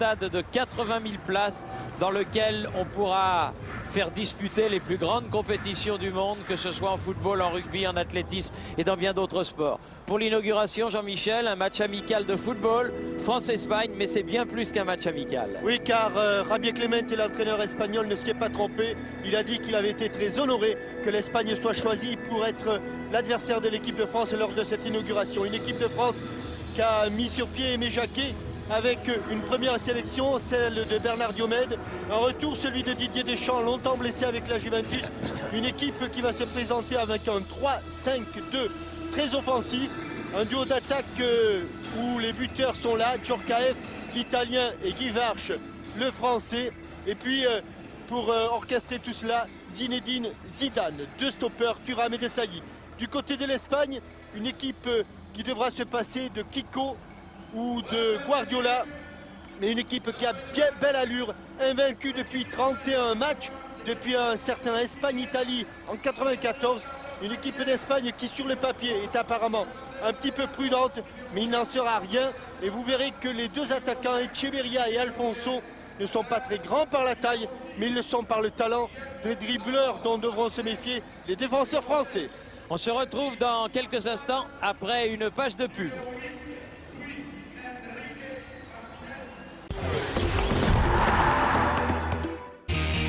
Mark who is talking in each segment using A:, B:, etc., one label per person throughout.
A: stade de 80 000 places dans lequel on pourra faire disputer les plus grandes compétitions du monde, que ce soit en football, en rugby, en athlétisme et dans bien d'autres sports. Pour l'inauguration, Jean-Michel, un match amical de football, France-Espagne, mais c'est bien plus qu'un match amical.
B: Oui, car Javier Clemente, l'entraîneur espagnol, ne s'y est pas trompé. Il a dit qu'il avait été très honoré que l'Espagne soit choisie pour être l'adversaire de l'équipe de France lors de cette inauguration. Une équipe de France qui a mis sur pied Aimé Jacquet, avec une première sélection, celle de Bernard Diomède, un retour, celui de Didier Deschamps, longtemps blessé avec la Juventus, une équipe qui va se présenter avec un 3-5-2 très offensif, un duo d'attaque où les buteurs sont là, Djorkaeff, l'Italien, et Guy Varche, le Français, et puis pour orchestrer tout cela, Zinedine Zidane, deux stoppeurs, Thuram et De Sailly. Du côté de l'Espagne, une équipe qui devra se passer de Kiko ou de Guardiola, mais une équipe qui a bien belle allure, invaincue depuis 31 matchs, depuis un certain Espagne-Italie en 94. Une équipe d'Espagne qui sur le papier est apparemment un petit peu prudente, mais il n'en sera rien. Et vous verrez que les deux attaquants, Echeverria et Alfonso, ne sont pas très grands par la taille, mais ils le sont par le talent des dribbleurs dont devront se méfier les défenseurs français.
A: On se retrouve dans quelques instants après une page de pub.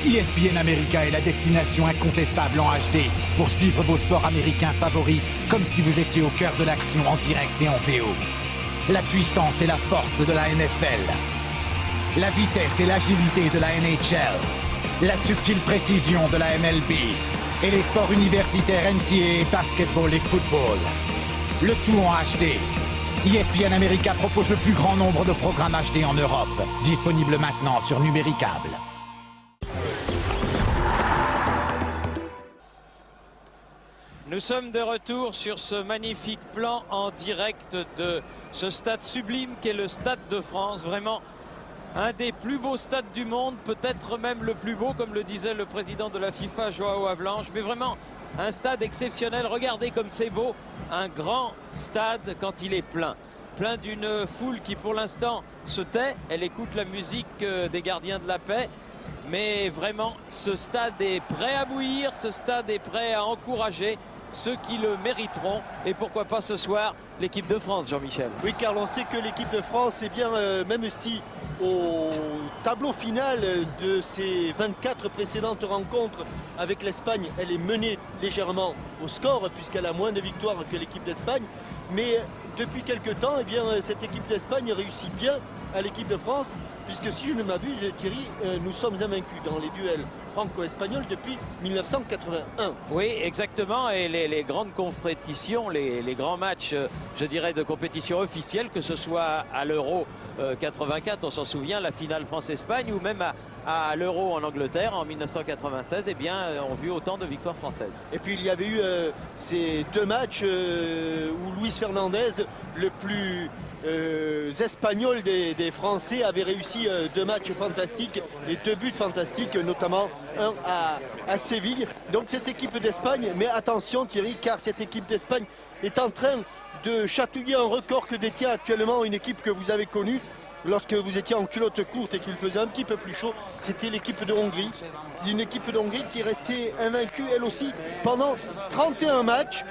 C: ESPN America est la destination incontestable en HD pour suivre vos sports américains favoris comme si vous étiez au cœur de l'action en direct et en VO. La puissance et la force de la NFL. La vitesse et l'agilité de la NHL. La subtile précision de la MLB. Et les sports universitaires NCAA, basketball et football. Le tout en HD. ESPN America propose le plus grand nombre de programmes HD en Europe. Disponible maintenant sur Numéricable.
A: Nous sommes de retour sur ce magnifique plan en direct de ce stade sublime qu'est le Stade de France. Vraiment un des plus beaux stades du monde, peut-être même le plus beau, comme le disait le président de la FIFA, Joao Havelange. Mais vraiment un stade exceptionnel. Regardez comme c'est beau. Un grand stade quand il est plein. Plein d'une foule qui pour l'instant se tait. Elle écoute la musique des gardiens de la paix. Mais vraiment, ce stade est prêt à bouillir. Ce stade est prêt à encourager ceux qui le mériteront, et pourquoi pas ce soir l'équipe de France, Jean-Michel.
B: Oui, car on sait que l'équipe de France, eh bien, même si au tableau final de ces 24 précédentes rencontres avec l'Espagne, elle est menée légèrement au score, puisqu'elle a moins de victoires que l'équipe d'Espagne, mais depuis quelques temps, eh bien, cette équipe d'Espagne réussit bien à l'équipe de France, puisque si je ne m'abuse, Thierry, nous sommes invaincus dans les duels franco-espagnols depuis 1981.
A: Oui, exactement, et les grandes compétitions, les grands matchs, je dirais, de compétition officielle, que ce soit à l'Euro 84, on s'en souvient, la finale France-Espagne, ou même à l'Euro en Angleterre en 1996, eh bien, ont vu autant de victoires françaises.
B: Et puis il y avait eu ces deux matchs où Luis Fernandez, le plus espagnol des Français, avait réussi deux matchs fantastiques et deux buts fantastiques, notamment un à Séville. Donc cette équipe d'Espagne, mais attention Thierry, car cette équipe d'Espagne est en train de chatouiller un record que détient actuellement une équipe que vous avez connue lorsque vous étiez en culotte courte et qu'il faisait un petit peu plus chaud. C'était l'équipe de Hongrie. C'est une équipe de Hongrie qui est restée invaincue elle aussi pendant 31 matchs.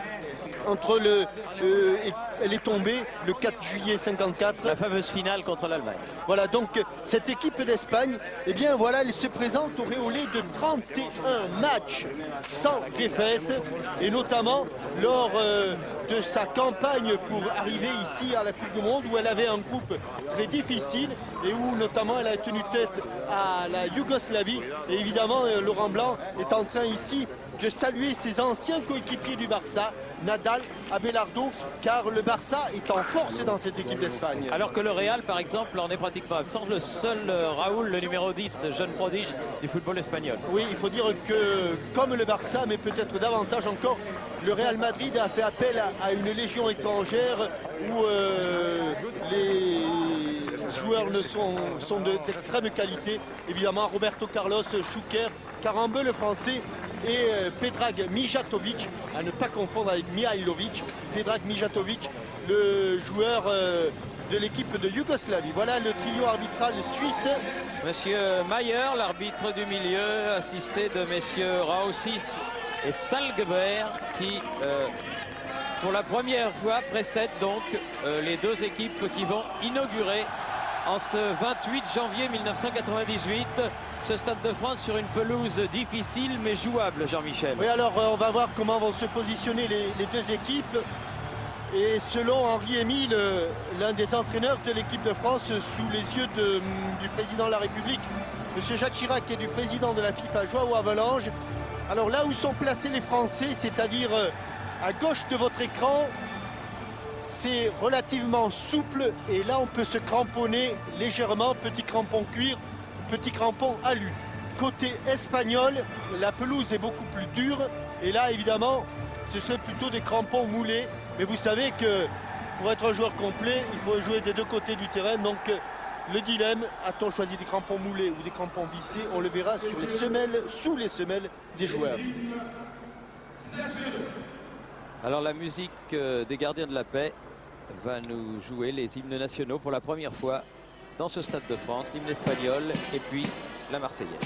B: Elle est tombée le 4 juillet 54.
A: La fameuse finale contre l'Allemagne.
B: Voilà, donc cette équipe d'Espagne, eh bien voilà, elle se présente auréolée de 31 matchs sans défaite, et notamment lors de sa campagne pour arriver ici à la Coupe du Monde, où elle avait un groupe très difficile et où notamment elle a tenu tête à la Yougoslavie. Et évidemment, Laurent Blanc est en train ici de saluer ses anciens coéquipiers du Barça, Nadal, Abelardo, car le Barça est en force dans cette équipe d'Espagne.
A: Alors que le Real, par exemple, en est pratiquement absent. Le seul Raoul, le numéro 10, jeune prodige du football espagnol.
B: Oui, il faut dire que, comme le Barça, mais peut-être davantage encore, le Real Madrid a fait appel à une légion étrangère où les joueurs sont d'extrême qualité. Évidemment, Roberto Carlos, Schuker, Karambeu le français, et Predrag Mijatovic, à ne pas confondre avec Mihailovic. Predrag Mijatovic, le joueur de l'équipe de Yougoslavie. Voilà le trio arbitral suisse.
A: Monsieur Mayer, l'arbitre du milieu, assisté de messieurs Raosis et Salgeber, qui pour la première fois précèdent donc les deux équipes qui vont inaugurer en ce 28 janvier 1998 ce Stade de France sur une pelouse difficile mais jouable, Jean-Michel.
B: Oui, alors on va voir comment vont se positionner les deux équipes. Et selon Henri Émile, l'un des entraîneurs de l'équipe de France, sous les yeux du président de la République, M. Jacques Chirac, et du président de la FIFA, Joao Havelange, alors là où sont placés les Français, c'est-à-dire à gauche de votre écran, c'est relativement souple et là on peut se cramponner légèrement, petit crampon cuir, petit crampon alu. Côté espagnol, la pelouse est beaucoup plus dure et là évidemment ce serait plutôt des crampons moulés. Mais vous savez que pour être un joueur complet, il faut jouer des deux côtés du terrain. Donc le dilemme, a-t-on choisi des crampons moulés ou des crampons vissés? On le verra sur les semelles, sous les semelles des joueurs.
A: Alors la musique des gardiens de la paix va nous jouer les hymnes nationaux pour la première fois dans ce Stade de France, l'hymne espagnol et puis la Marseillaise.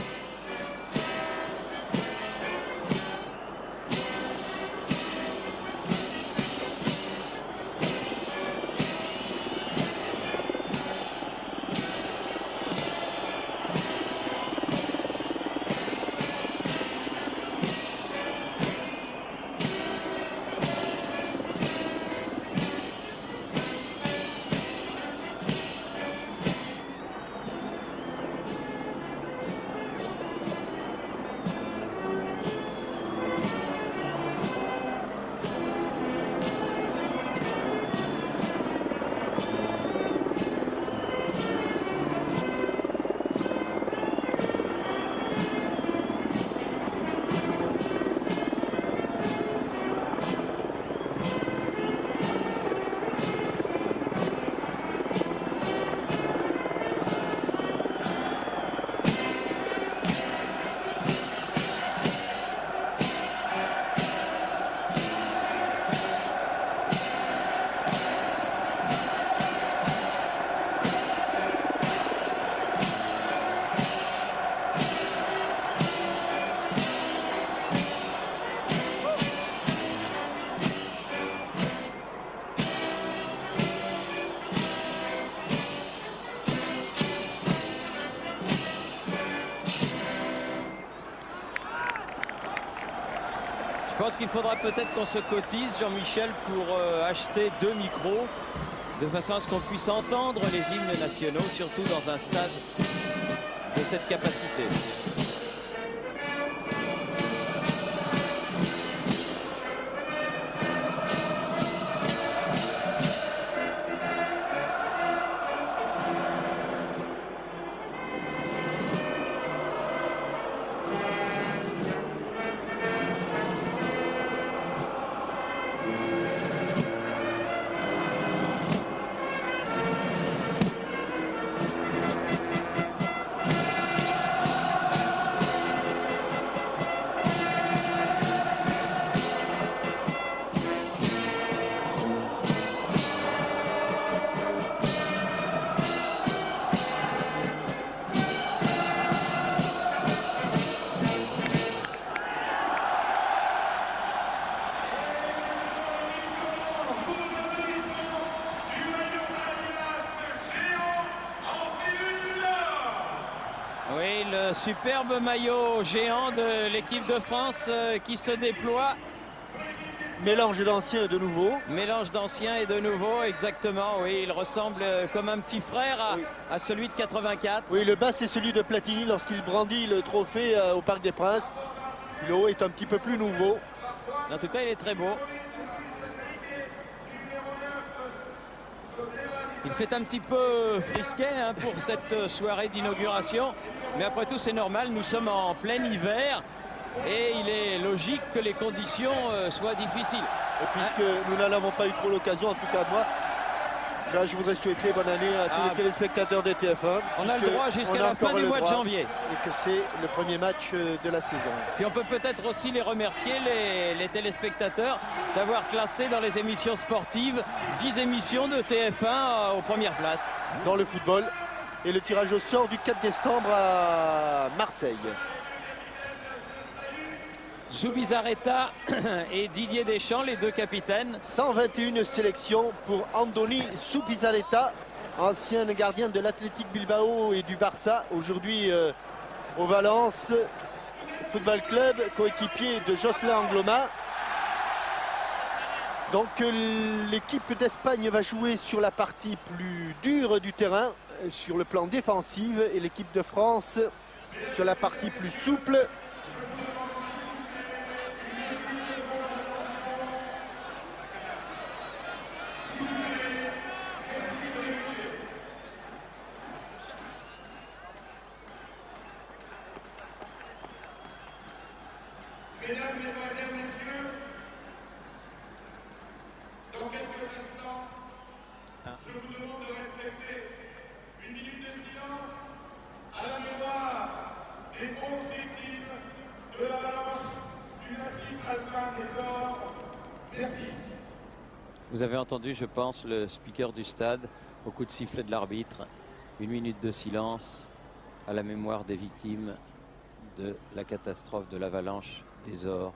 A: Je pense qu'il faudra peut-être qu'on se cotise, Jean-Michel, pour acheter 2 micros, de façon à ce qu'on puisse entendre les hymnes nationaux, surtout dans un stade de cette capacité. Oui, le superbe maillot géant de l'équipe de France qui se déploie.
B: Mélange d'anciens et de nouveaux.
A: Mélange d'anciens et de nouveaux, exactement. Oui, il ressemble comme un petit frère à celui de 84.
B: Oui, le bas, c'est celui de Platini lorsqu'il brandit le trophée au Parc des Princes. Le haut est un petit peu plus nouveau.
A: En tout cas, il est très beau. Il fait un petit peu frisquet pour cette soirée d'inauguration. Mais après tout, c'est normal. Nous sommes en plein hiver. Et il est logique que les conditions soient difficiles.
B: Et puisque nous n'en avons pas eu trop l'occasion, en tout cas moi, Là, je voudrais souhaiter bonne année à tous les téléspectateurs de TF1.
A: On a le droit jusqu'à la fin du mois de janvier.
B: Et que c'est le premier match de la saison.
A: Puis on peut peut-être aussi les remercier, les téléspectateurs, d'avoir classé dans les émissions sportives 10 émissions de TF1 aux premières places.
B: Dans le football. Et le tirage au sort du 4 décembre à Marseille.
A: Zubizarreta et Didier Deschamps, les deux capitaines.
B: 121 sélections pour Andoni Zubizarreta, ancien gardien de l'Athletic Bilbao et du Barça, aujourd'hui au Valence Football Club, coéquipier de Jocelyn Angloma. Donc l'équipe d'Espagne va jouer sur la partie plus dure du terrain, sur le plan défensif, et l'équipe de France sur la partie plus souple.
D: Mesdames, Mesdemoiselles, Messieurs, dans quelques instants, je vous demande de respecter une minute de silence à la mémoire des 11 victimes de l'avalanche du massif alpin des Ors. Merci.
A: Vous avez entendu, je pense, le speaker du stade au coup de sifflet de l'arbitre. Une minute de silence à la mémoire des victimes de la catastrophe de l'avalanche des Ors.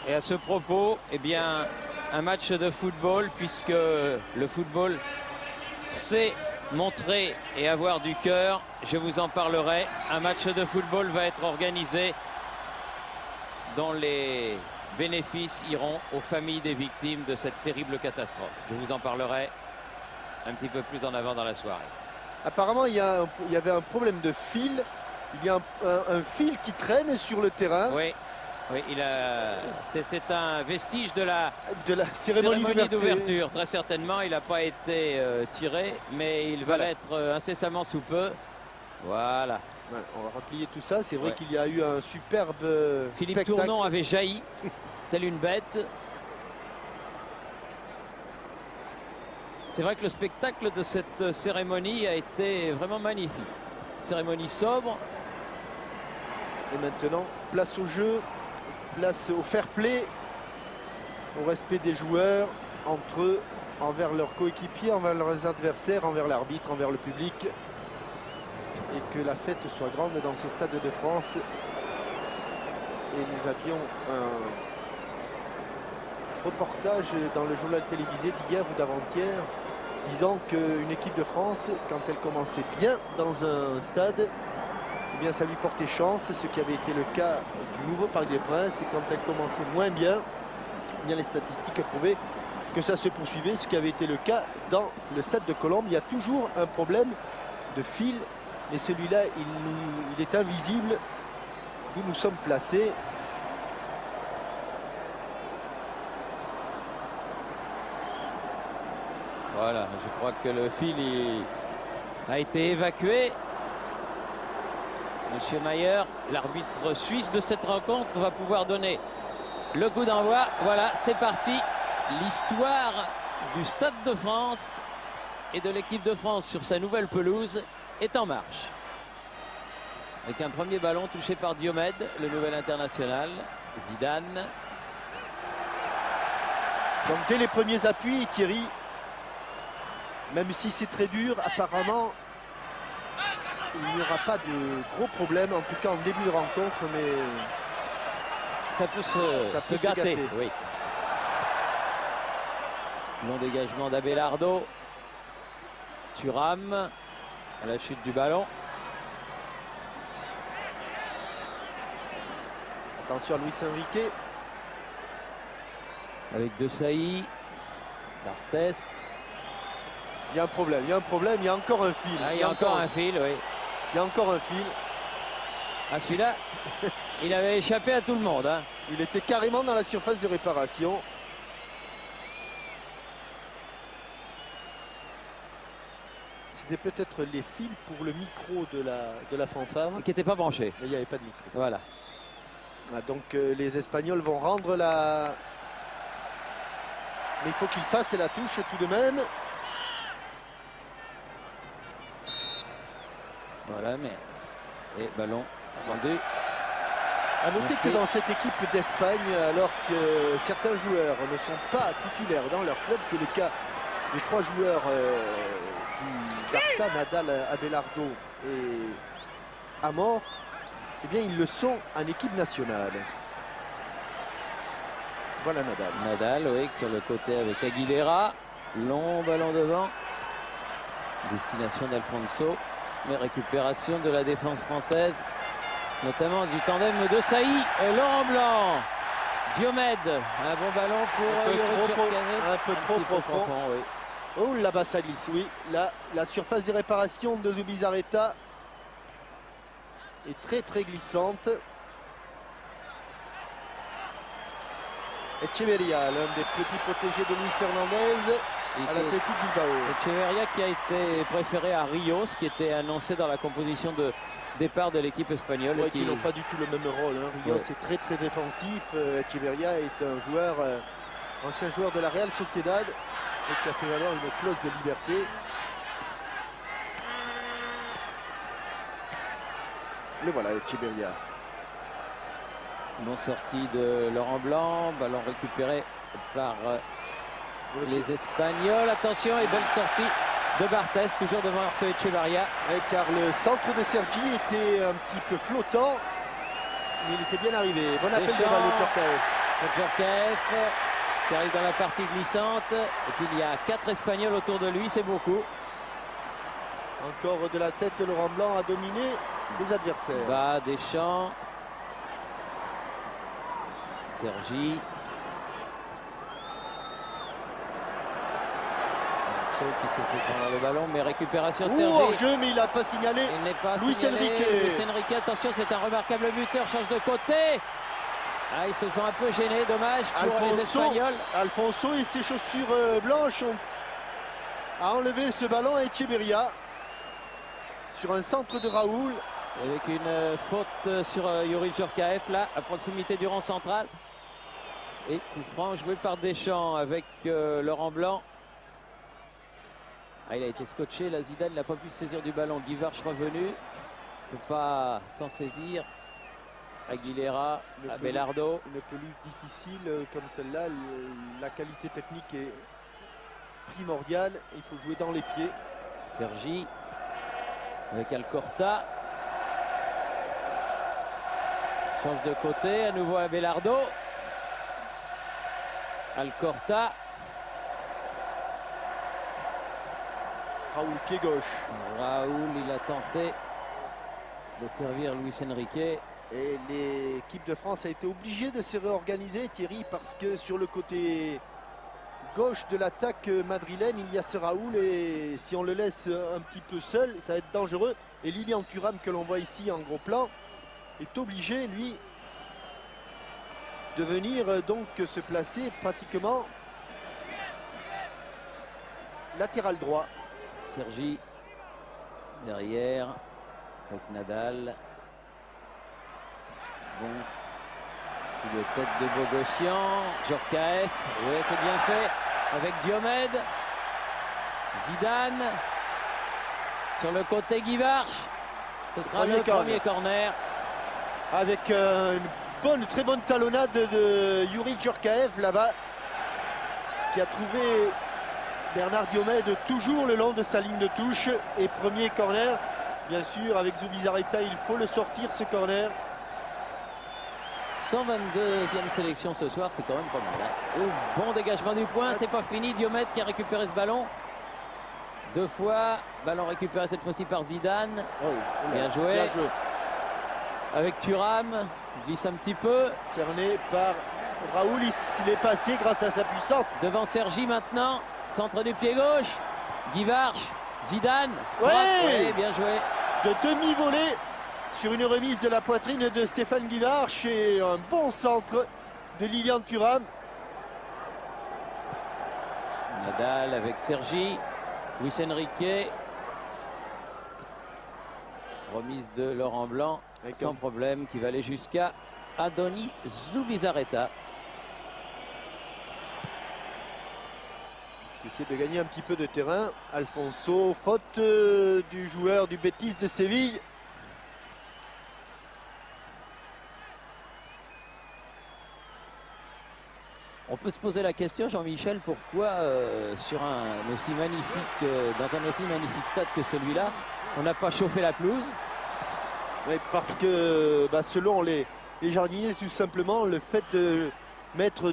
A: Et à ce propos, eh bien, un match de football, puisque le football c'est montrer et avoir du cœur, je vous en parlerai. Un match de football va être organisé dont les bénéfices iront aux familles des victimes de cette terrible catastrophe. Je vous en parlerai un petit peu plus en avant dans la soirée.
B: Apparemment, il y avait un problème de fil. Il y a un fil qui traîne sur le terrain.
A: Oui. Oui, c'est un vestige de la
B: cérémonie
A: d'ouverture. Très certainement, il n'a pas été tiré, mais il va l'être incessamment sous peu. Voilà.
B: Ouais, on va replier tout ça. C'est vrai qu'il y a eu un superbe
A: Philippe
B: spectacle.
A: Tournon avait jailli, tel une bête. C'est vrai que le spectacle de cette cérémonie a été vraiment magnifique. Cérémonie sobre.
B: Et maintenant, place au jeu. Place au fair play, au respect des joueurs entre eux, envers leurs coéquipiers, envers leurs adversaires, envers l'arbitre, envers le public. Et que la fête soit grande dans ce Stade de France. Et nous avions un reportage dans le journal télévisé d'hier ou d'avant-hier disant qu'une équipe de France, quand elle commençait bien dans un stade, eh bien, ça lui portait chance, ce qui avait été le cas du nouveau Parc des Princes. Et quand elle commençait moins bien, eh bien les statistiques prouvaient que ça se poursuivait, ce qui avait été le cas dans le stade de Colombes. Il y a toujours un problème de fil, mais celui-là, il est invisible d'où nous sommes placés.
A: Voilà, je crois que le fil a été évacué. Monsieur Mayer, l'arbitre suisse de cette rencontre, va pouvoir donner le coup d'envoi. Voilà, c'est parti. L'histoire du Stade de France et de l'équipe de France sur sa nouvelle pelouse est en marche. Avec un premier ballon touché par Diomède, le nouvel international. Zidane.
B: Donc dès les premiers appuis, Thierry, même si c'est très dur, apparemment, il n'y aura pas de gros problèmes, en tout cas en début de rencontre, mais
A: ça peut se gâter. Oui. Long dégagement d'Abelardo. Thuram à la chute du ballon.
B: Attention à Luis Enrique.
A: Avec De Sailly. Barthès.
B: Il y a un problème, il y a un problème, il y a encore un fil.
A: Ah, il y a encore un fil, oui.
B: Il y a encore un fil.
A: Ah, celui-là, il avait échappé à tout le monde. Hein.
B: Il était carrément dans la surface de réparation. C'était peut-être les fils pour le micro de la fanfare.
A: Qui n'était pas branché.
B: Mais il n'y avait pas de micro.
A: Voilà.
B: Ah, donc les Espagnols vont rendre la... Mais il faut qu'ils fassent la touche tout de même.
A: Voilà, mais... Et ballon rendu.
B: À noter que dans cette équipe d'Espagne, alors que certains joueurs ne sont pas titulaires dans leur club, c'est le cas de 3 joueurs du Barça, Nadal, Abelardo et Amor, eh bien ils le sont en équipe nationale. Voilà Nadal.
A: Nadal, oui, sur le côté avec Aguilera. Long ballon devant. Destination d'Alfonso. Mais récupération de la défense française. Notamment du tandem de Saï et Laurent Blanc. Diomède, un bon ballon pour Yuri Djurkaeff.
B: Un peu trop profond.
A: Oui.
B: Oh là-bas ça glisse, oui. Là, la surface de réparation de Zubizarreta est très très glissante. Echeverria, l'un des petits protégés de Luis Fernandez à l'Athletic Bilbao.
A: Echeverria qui a été préféré à Rios, qui était annoncé dans la composition de départ de l'équipe espagnole.
B: Ouais, qui n'ont pas du tout le même rôle. Hein. Rios est très très défensif. Echeverria est un joueur, ancien joueur de la Real Sociedad et qui a fait valoir une clause de liberté. Le voilà, Echeverria.
A: Bon sortie de Laurent Blanc, ballon récupéré par les Espagnols. Attention et belle sortie de Barthez, toujours devant Arce Echeverria.
B: Car le centre de Sergi était un petit peu flottant, mais il était bien arrivé. Bon appel de balle de Djurkaeff.
A: Djurkaeff qui arrive dans la partie glissante. Et puis il y a 4 Espagnols autour de lui, c'est beaucoup.
B: Encore de la tête de Laurent Blanc à dominer les adversaires.
A: Bas Deschamps. Sergi. Alfonso qui se fait prendre le ballon, mais récupération Sergi.
B: Hors-jeu, mais il n'a pas signalé.
A: Il n'est pas
B: Luis
A: signalé.
B: Enrique.
A: Luis Enrique, attention, c'est un remarquable buteur, change de côté. Ah, ils se sont un peu gênés, dommage pour les Espagnols.
B: Alfonso et ses chaussures blanches a enlevé ce ballon à Echeverria sur un centre de Raoul.
A: Avec une faute sur Yuri Djurkaeff, là, à proximité du rond central. Et coup franc joué par Deschamps avec Laurent Blanc. Ah, il a été scotché, là Zidane n'a pas pu se saisir du ballon. Guivarch revenu, ne peut pas s'en saisir. Aguilera, Abelardo.
B: Une pelouse difficile comme celle-là, la qualité technique est primordiale. Il faut jouer dans les pieds.
A: Sergi avec Alcorta. Change de côté, à nouveau Abelardo. Alcorta.
B: Raoul pied gauche.
A: Raoul, il a tenté de servir Luis Enrique.
B: Et l'équipe de France a été obligée de se réorganiser, Thierry, parce que sur le côté gauche de l'attaque madrilène, il y a ce Raoul et si on le laisse un petit peu seul, ça va être dangereux. Et Lilian Thuram, que l'on voit ici en gros plan, est obligé, lui, de venir donc se placer pratiquement latéral droit.
A: Sergi derrière avec Nadal. Bon coup de tête de Bogossian. Djurkaeff, oui, c'est bien fait avec Diomède. Zidane sur le côté Guivarch. Ce sera le premier corner.
B: Avec une très bonne talonnade de Yuri Djurkaeff là-bas, qui a trouvé Bernard Diomède toujours le long de sa ligne de touche. Et premier corner, bien sûr, avec Zubizarreta, il faut le sortir ce corner.
A: 122e sélection ce soir, c'est quand même pas mal. Hein. Oh, bon dégagement du point, c'est pas fini. Diomède qui a récupéré ce ballon. 2 fois, ballon récupéré cette fois-ci par Zidane.
B: Oh,
A: bien joué.
B: Bien joué.
A: Avec Thuram, glisse un petit peu.
B: Cerné par Raoul, il est passé grâce à sa puissance.
A: Devant Sergi maintenant, centre du pied gauche. Guivarch, Zidane.
B: Ouais,
A: bien joué.
B: De demi-volée sur une remise de la poitrine de Stéphane Guivarch et un bon centre de Lilian Thuram.
A: Nadal avec Sergi, Luis Enrique, Remise de Laurent Blanc, sans problème, qui va aller jusqu'à Adonis Zubizarreta.
B: Qui essaie de gagner un petit peu de terrain. Alfonso, faute du joueur du Betis de Séville.
A: On peut se poser la question, Jean-Michel, pourquoi sur un aussi magnifique, dans un aussi magnifique stade que celui-là, on n'a pas chauffé la pelouse?
B: Oui, parce que selon les jardiniers, tout simplement, le fait de mettre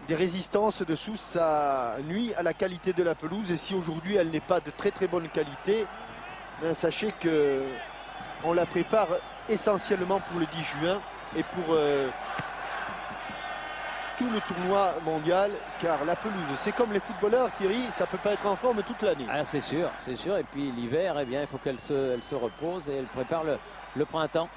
B: des résistances dessous, ça nuit à la qualité de la pelouse. Et si aujourd'hui elle n'est pas de très très bonne qualité, sachez que on la prépare essentiellement pour le 10 juin et pour tout le tournoi mondial, car la pelouse, c'est comme les footballeurs, Thierry, ça peut pas être en forme toute l'année.
A: Ah, c'est sûr, c'est sûr. Et puis l'hiver, eh bien, il faut qu'elle se repose et elle prépare le printemps.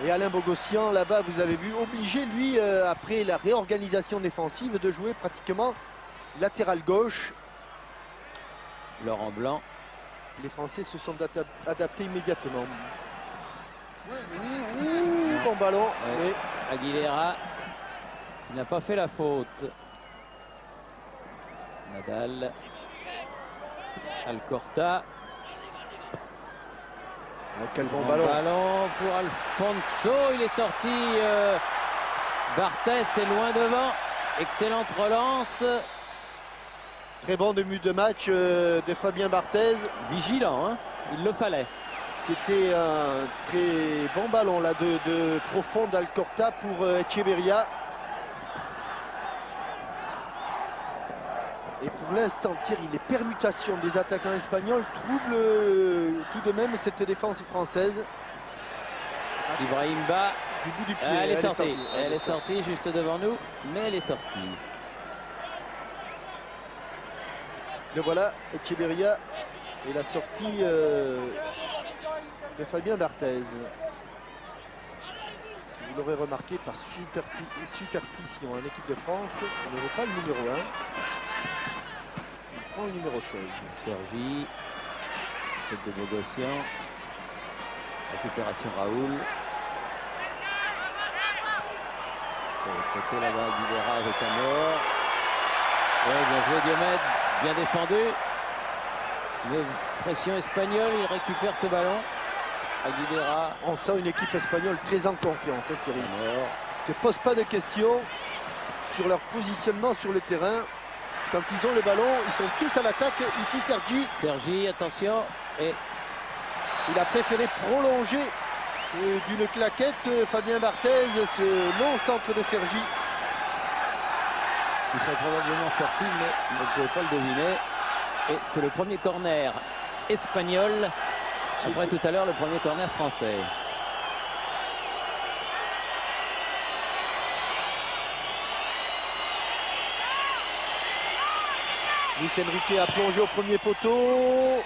B: Et Alain Bogossian, là-bas, vous avez vu, obligé, lui, après la réorganisation défensive, de jouer pratiquement latéral gauche.
A: Laurent Blanc.
B: Les Français se sont adaptés immédiatement. Bon ballon.
A: Ouais.
B: Mais...
A: Aguilera, qui n'a pas fait la faute. Nadal. Alcorta.
B: Quel bon
A: ballon
B: ballon
A: pour Alfonso. Il est sorti. Barthès est loin devant. Excellente relance.
B: Très bon début de match de Fabien Barthez.
A: Vigilant, hein, il le fallait.
B: C'était un très bon ballon là de profond d'Alcorta pour Echeverria. Et pour l'instant, Thierry, les permutations des attaquants espagnols troublent tout de même cette défense française.
A: Ibrahimba,
B: du bout du pied.
A: Elle est sortie juste devant nous, mais elle est sortie.
B: Le voilà, Echeverria et la sortie de Fabien Barthez. Vous l'aurez remarqué, par superstition en équipe de France, on ne veut pas le numéro 1. Il prend le numéro 16.
A: Sergi, tête de Bogossian, récupération Raoul. Sur le côté là-bas, Aguilera avec un mort. Ouais, bien joué Diomède, bien défendu. Mais pression espagnole, il récupère ce ballon. Aguilera.
B: On sent une équipe espagnole très en confiance, hein, Thierry.
A: Alors,
B: Ne se pose pas de questions sur leur positionnement sur le terrain. Quand ils ont le ballon, ils sont tous à l'attaque. Ici,
A: Sergi, attention. Et
B: il a préféré prolonger d'une claquette Fabien Barthez, ce long centre de Sergi.
A: il serait probablement sorti, mais vous ne pouvez pas le deviner. Et c'est le premier corner espagnol. Après tout à l'heure, le premier corner français.
B: Luis Enrique a plongé au premier poteau.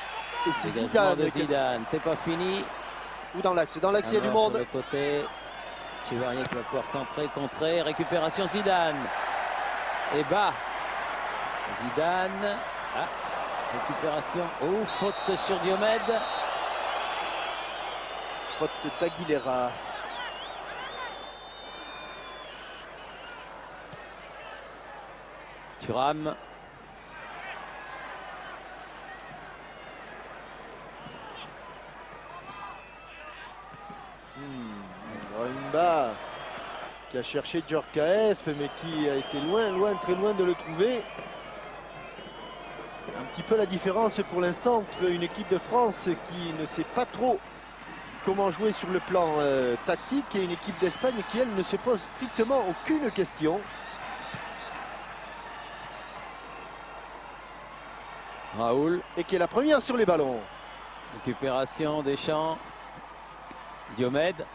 B: Et c'est Zidane.
A: C'est pas fini.
B: Ou dans l'axe. Dans l'axe, il y a du monde.
A: Sur le côté. Chevalier qui va pouvoir centrer, contrer. Récupération Zidane. Et bas. Zidane. Ah. Récupération. Oh, faute sur Diomède.
B: Faute d'Aguilera.
A: Thuram.
B: Ibrahimba qui a cherché Djorkaeff, mais qui a été très loin de le trouver. Un petit peu la différence pour l'instant entre une équipe de France qui ne sait pas trop comment jouer sur le plan tactique et une équipe d'Espagne qui, elle, ne se pose strictement aucune question.
A: Raoul.
B: Et qui est la première sur les ballons.
A: Récupération Deschamps. Diomède.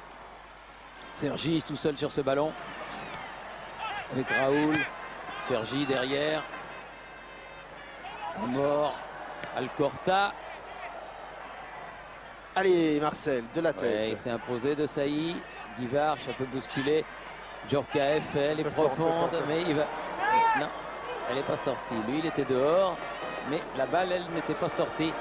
A: Sergi tout seul sur ce ballon. Avec Raoul. Sergi derrière. Amor. Alcorta.
B: Allez, Marcel, de la tête.
A: Ouais, il s'est imposé de Sailly. Guivarch un peu bousculé. Djorkaeff, elle est profonde, mais il va... Non, elle n'est pas sortie. Lui, il était dehors, mais la balle, elle n'était pas sortie.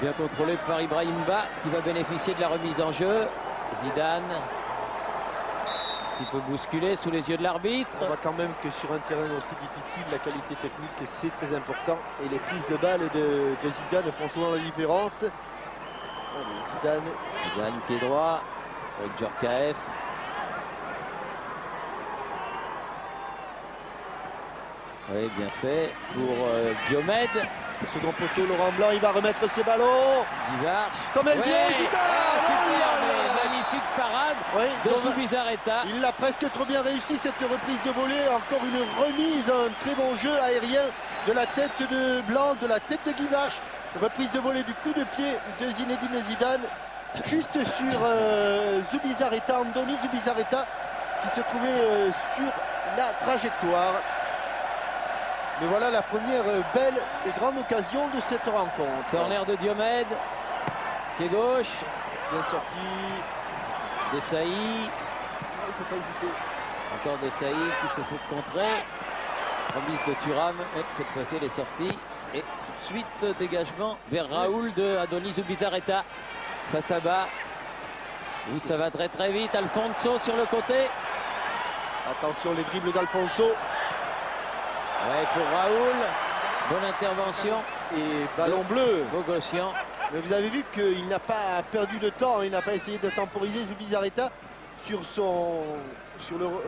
A: Bien contrôlé par Ibrahimba qui va bénéficier de la remise en jeu. Zidane, un petit peu bousculé sous les yeux de l'arbitre.
B: On voit quand même que sur un terrain aussi difficile, la qualité technique, c'est très important. Et les prises de balles de Zidane font souvent la différence. Allez,
A: Zidane, pied droit, avec Djorkaeff. Oui, bien fait pour Diomède.
B: Le second poteau, Laurent Blanc, il va remettre ses ballons.
A: Guivarch.
B: Comme elle vient, Zidane.
A: Super, magnifique parade de Zubizarreta.
B: Il l'a presque trop bien réussi cette reprise de volée. Encore une remise, un très bon jeu aérien de la tête de Blanc, de la tête de Guivarch. Reprise de volée du coup de pied de Zinedine Zidane. Juste sur Zubizarreta, Andoni Zubizarreta, qui se trouvait sur la trajectoire. Mais voilà la première belle et grande occasion de cette rencontre.
A: Corner de Diomède, pied gauche.
B: Bien sorti.
A: Desailly.
B: Il ne faut pas hésiter.
A: Encore Desailly qui s'est fait contrer. Remise de Thuram, et cette fois-ci elle est sortie. Et tout de suite dégagement vers Raoul de Andoni Zubizarreta. Face à bas. Oui, ça va très très vite. Alfonso sur le côté.
B: Attention les dribbles d'Alfonso.
A: Ouais, pour Raoul, bonne intervention.
B: Et ballon bleu.
A: Bogossian.
B: Mais vous avez vu qu'il n'a pas perdu de temps, il n'a pas essayé de temporiser Zubizarreta sur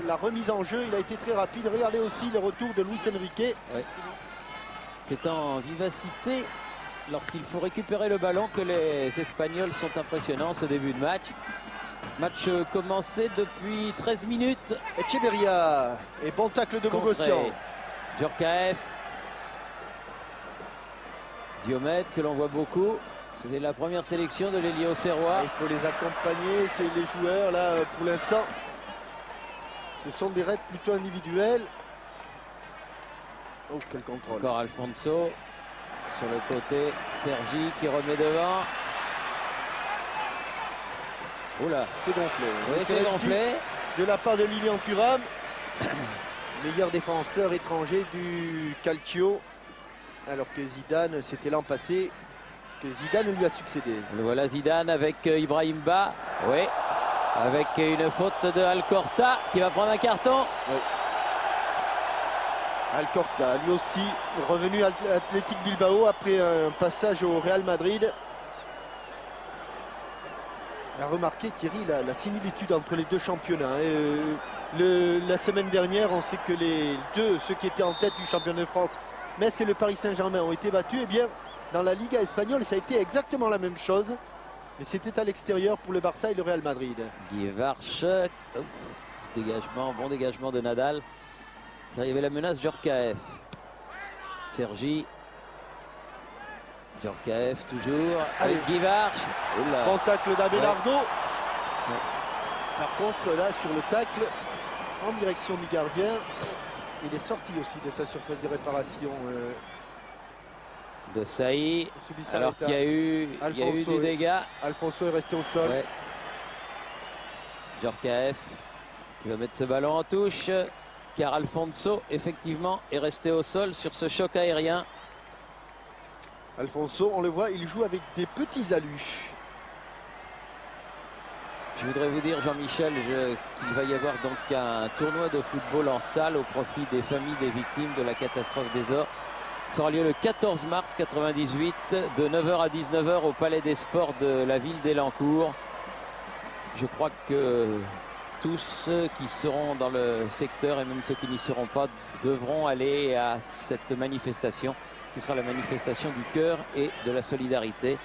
B: la remise en jeu. Il a été très rapide. Regardez aussi le retour de Luis Enrique.
A: Ouais. C'est en vivacité lorsqu'il faut récupérer le ballon que les Espagnols sont impressionnants ce début de match. Match commencé depuis 13 minutes.
B: Echeverria et bon tacle de Bogossian.
A: Djorkaeff, Diomède que l'on voit beaucoup. C'est la première sélection de l'ailier auxerrois.
B: Il faut les accompagner, c'est les joueurs là pour l'instant. Ce sont des raids plutôt individuels. Oh quel contrôle.
A: Encore Alfonso sur le côté. Sergi qui remet devant. Oula.
B: C'est gonflé.
A: Oui, c'est gonflé.
B: De la part de Lilian Thuram. Meilleur défenseur étranger du Calcio, alors que Zidane, c'était l'an passé que Zidane lui a succédé.
A: Le voilà Zidane avec Ibrahimba, oui, avec une faute de Alcorta qui va prendre un carton.
B: Oui. Alcorta, lui aussi, revenu à Athletic Bilbao après un passage au Real Madrid. Il a remarqué, Thierry, la similitude entre les deux championnats. La semaine dernière, on sait que ceux qui étaient en tête du championnat de France, Metz et le Paris Saint-Germain, ont été battus. Et bien, dans la Liga espagnole, ça a été exactement la même chose. Mais c'était à l'extérieur pour le Barça et le Real Madrid.
A: Guivarch, bon dégagement de Nadal. Car il y avait la menace Djorkaeff. Sergi. Djorkaeff toujours.
B: Allez.
A: Avec Guivarch.
B: Bon tacle d'Abelardo.
A: Ouais.
B: Par contre, là, sur le tacle, en direction du gardien, il est sorti aussi de sa surface de réparation.
A: Desailly, alors qu'il y a eu du dégât.
B: Alfonso est resté au sol.
A: Ouais. Djorkaeff qui va mettre ce ballon en touche, car Alfonso, effectivement, est resté au sol sur ce choc aérien.
B: Alfonso, on le voit, il joue avec des petits alus.
A: Je voudrais vous dire, Jean-Michel, qu'il va y avoir donc un tournoi de football en salle au profit des familles des victimes de la catastrophe des Ors. Ça aura lieu le 14 mars 98 de 9h à 19h au Palais des Sports de la ville d'Elancourt. Je crois que tous ceux qui seront dans le secteur et même ceux qui n'y seront pas devront aller à cette manifestation qui sera la manifestation du cœur et de la solidarité.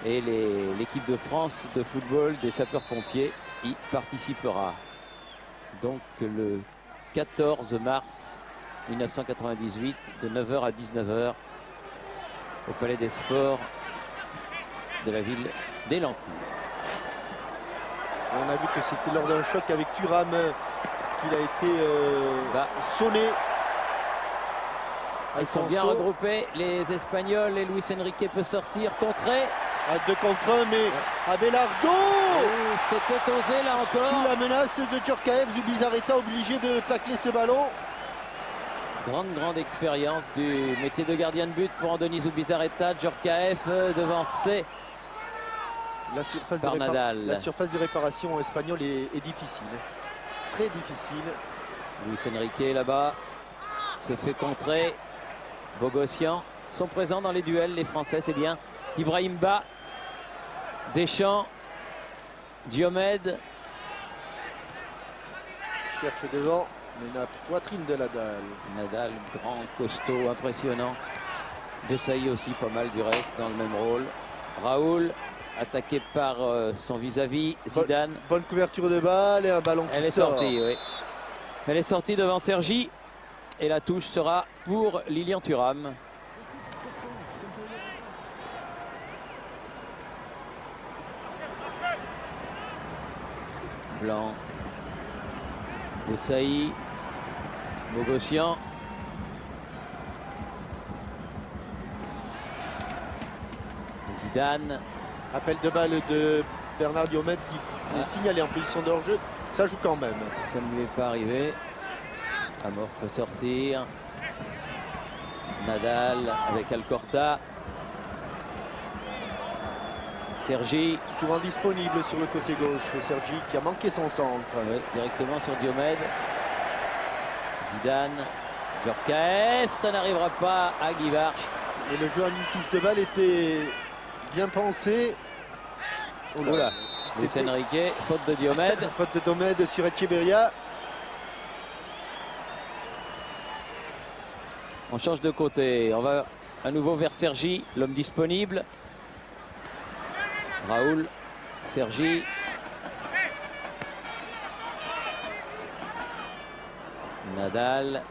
A: Et l'équipe de France de football des sapeurs-pompiers y participera. Donc le 14 mars 1998 de 9h à 19h au Palais des Sports de la ville d'Elancourt.
B: On a vu que c'était lors d'un choc avec Thuram qu'il a été sonné.
A: Ils sont bien regroupés, les Espagnols, et Luis Enrique peut sortir, contrer.
B: À 2 contre 1, mais Abelardo
A: c'était osé là encore.
B: Sous la menace de Djorkaeff, Zubizarreta obligé de tacler ce ballon.
A: Grande expérience du métier de gardien de but pour Andoni Zubizarreta. Djorkaeff devancé par Nadal.
B: La surface de réparation espagnole est difficile, très difficile.
A: Luis Enrique là-bas se fait contrer. Bogossian sont présents dans les duels, les Français, c'est bien. Ibrahim Ba, Deschamps, Diomède.
B: Cherche devant, mais la poitrine de Nadal.
A: Nadal, grand, costaud, impressionnant. Desailly aussi, pas mal du reste dans le même rôle. Raoul, attaqué par son vis-à-vis, Zidane.
B: Bonne couverture de balle et un ballon qui sort.
A: Elle est sortie, oui. Elle est sortie devant Sergi. Et la touche sera pour Lilian Thuram. Blanc. Desailly. Bogossian. Zidane.
B: Appel de balle de Bernard Diomède qui est signalé en position de hors-jeu. Ça joue quand même.
A: Ça ne lui est pas arrivé. Amor peut sortir. Nadal avec Alcorta. Sergi.
B: Souvent disponible sur le côté gauche. Sergi qui a manqué son centre.
A: Oui, directement sur Diomède. Zidane. Djorkaeff, ça n'arrivera pas à Guy Varch.
B: Et le jeu à une touche de balle était bien pensé.
A: Oula, Luis Enrique, faute de Diomède.
B: Faute de Diomède sur Echeverria.
A: On change de côté. On va à nouveau vers Sergi, l'homme disponible. Raoul, Sergi. Nadal,